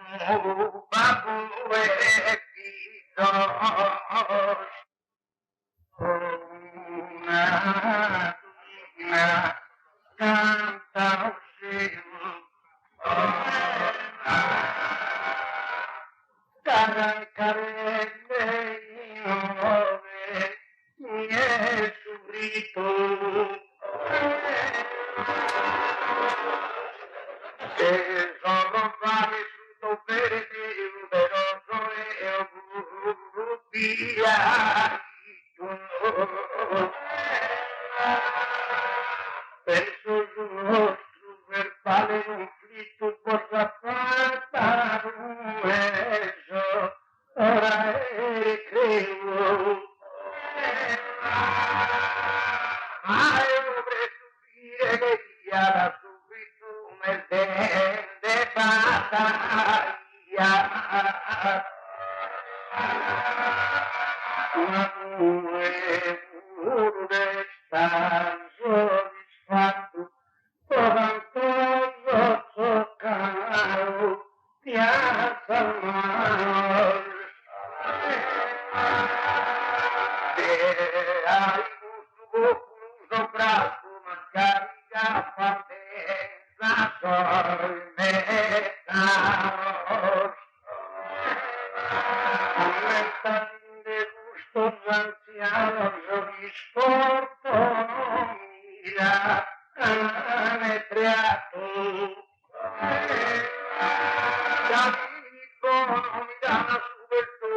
babu e fido una canta carcarelle nuove e subito e sono vissuto per il veloce e via penso sul nostro verbale conflitto possa fatta un ora credo ma dovrei subire che sia da subito me tende battaglia una pure sta soddisfatto quanto toccaro piazza al hai gusto bravo carica fattezza sormetta de gustos anzianos disporto mira ametriato non mi dà una subito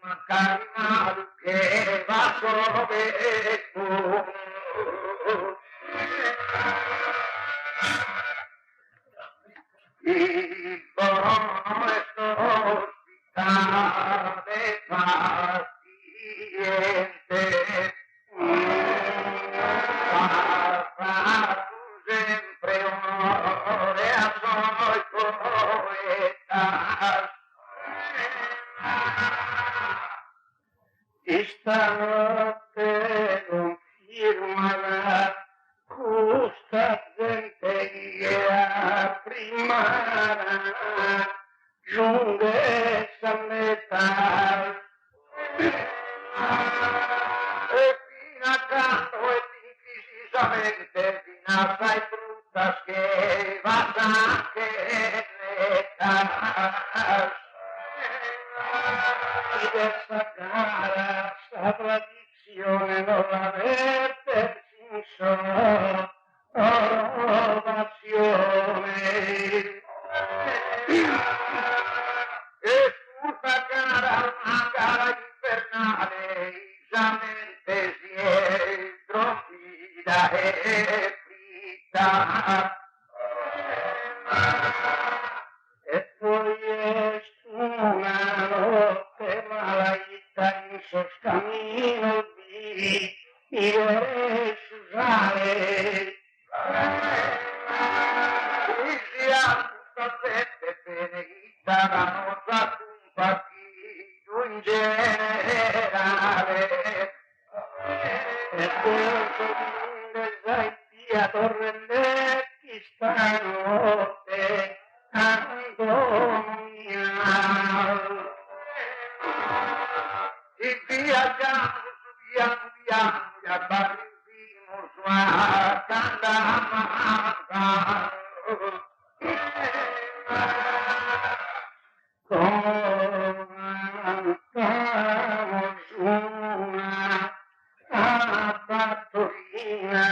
ma carinato che va sobre tu il buono è ospitale paziente fa sempre onore a suoi poetas stanotte non firma questa gente prima giunghezza a metà e fino a tanto e incisamente fino assai brutta che va anche l'età questa cara sta tradizione non l'avete senso ovazione e tutta cara una gara infernale isamente si è tropida e fritta e poi è una notte malaita in soscamino di usare qui sia tutta gente benedita la nostra compagnia in generale e questo di via Torrendetti stanotte Antonia e viaggiamo, subiamo, fattorina,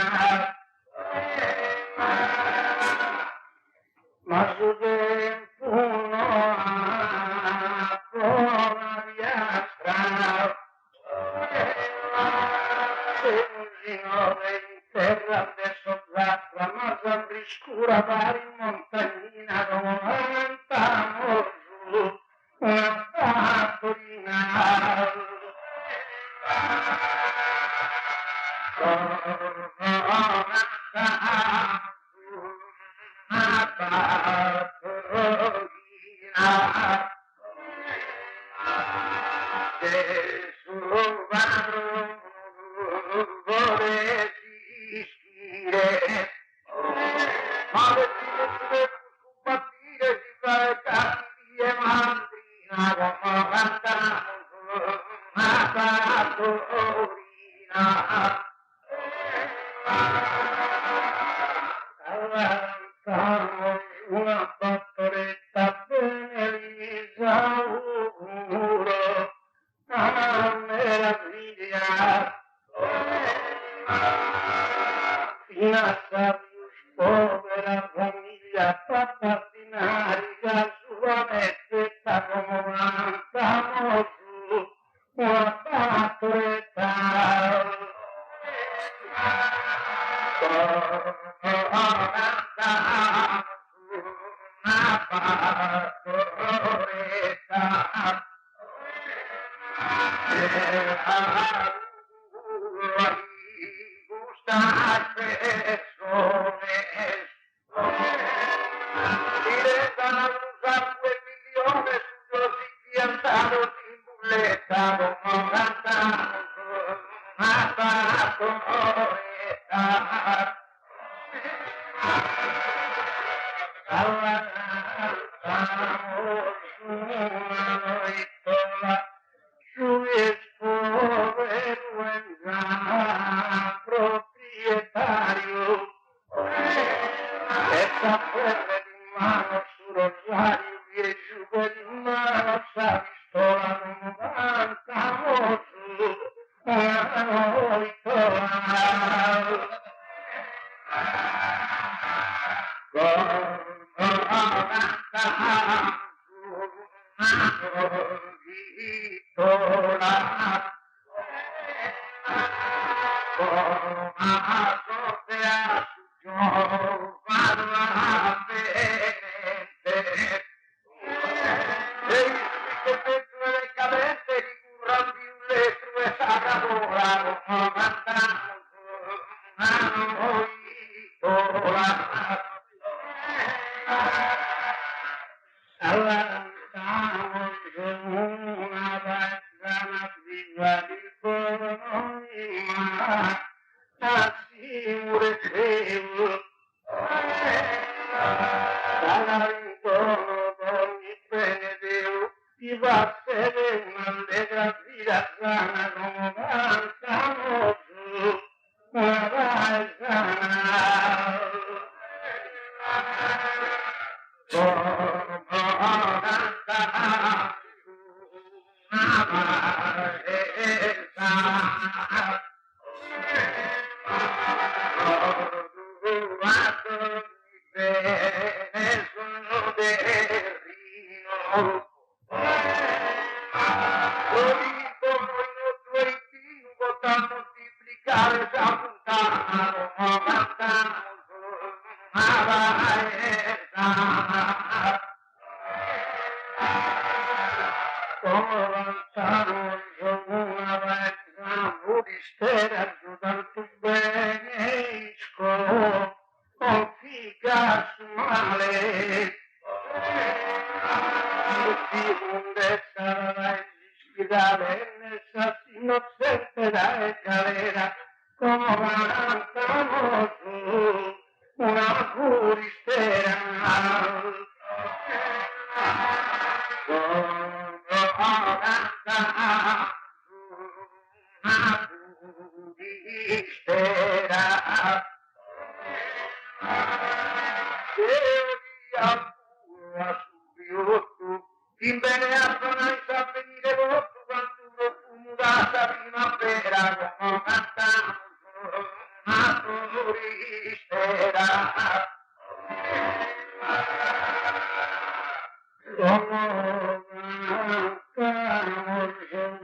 ma su dentro una buona piastra, se un signore in terra adesso zappa, ma sembri scura pari in montagnina, come lontano giù, una fattorina. Una fattoretta bella, auguro, una meraviglia, fino a più povera famiglia, fatta finarica, sua mettetta come cantano su, una fattoretta. Proprietario, esta fuerte di mano su rosario e giù per mano sa pistola non cantamo su una vittoria.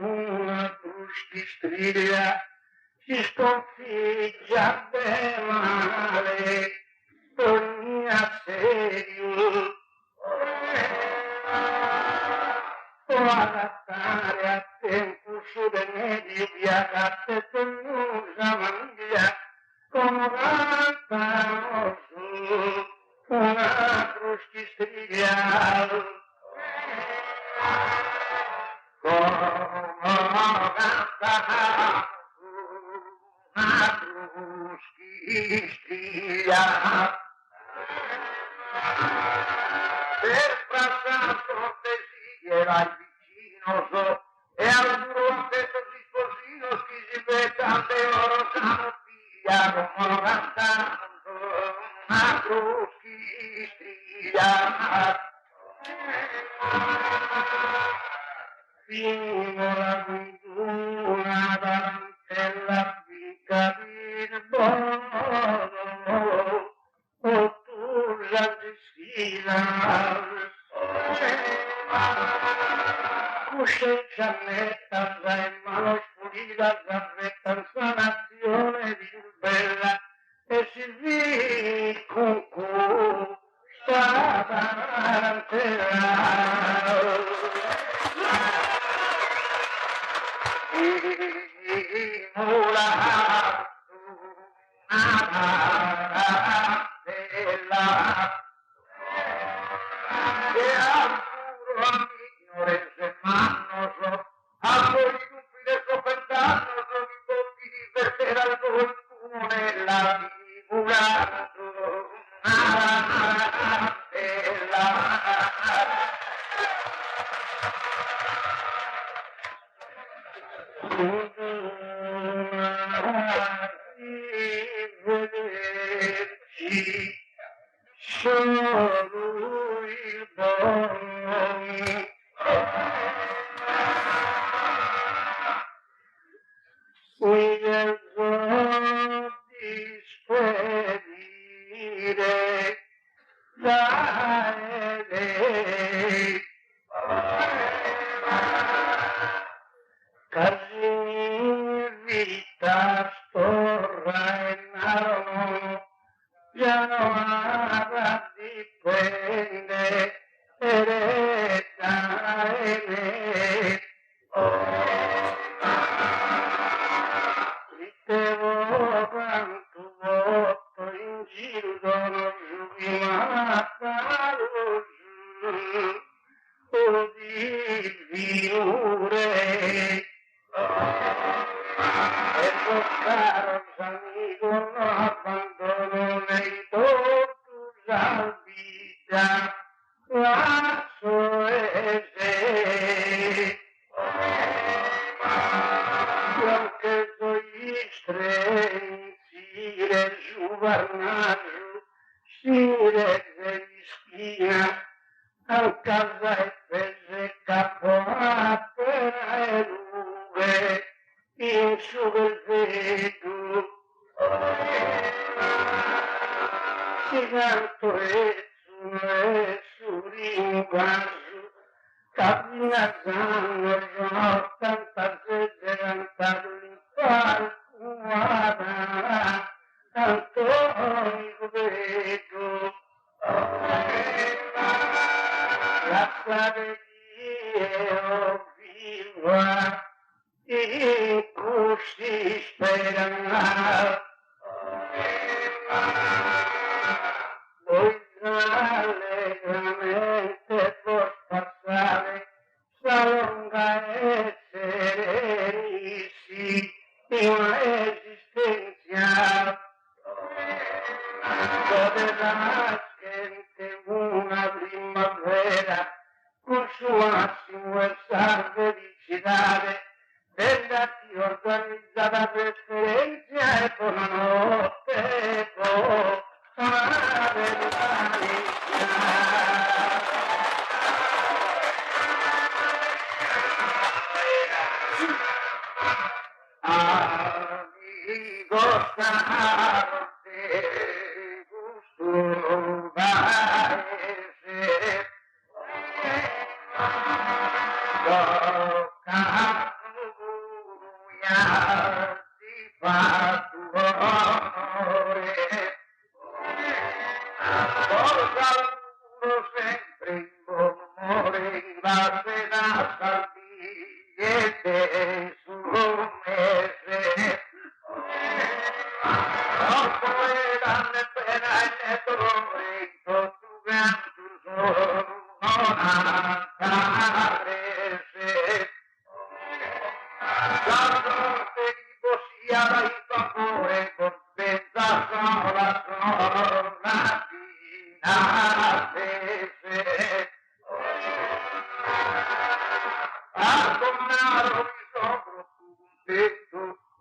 una striglia si sconfiggia bene male ogni assedio può adattare a tempo su de medio via catte tenusa maniglia come cantano su una crusci striglia per passare cortesia al vicino so, e al duro questo disposino che si vede tante oro sanno via come cantando una cruschi stria fino la cultura dall'antella fica di bono o tu la destina coscienza netta tra in mano spulita zaffetta sanazione di bella e si vì con cui stava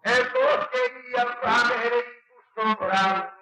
E vos quería saber en tu sobra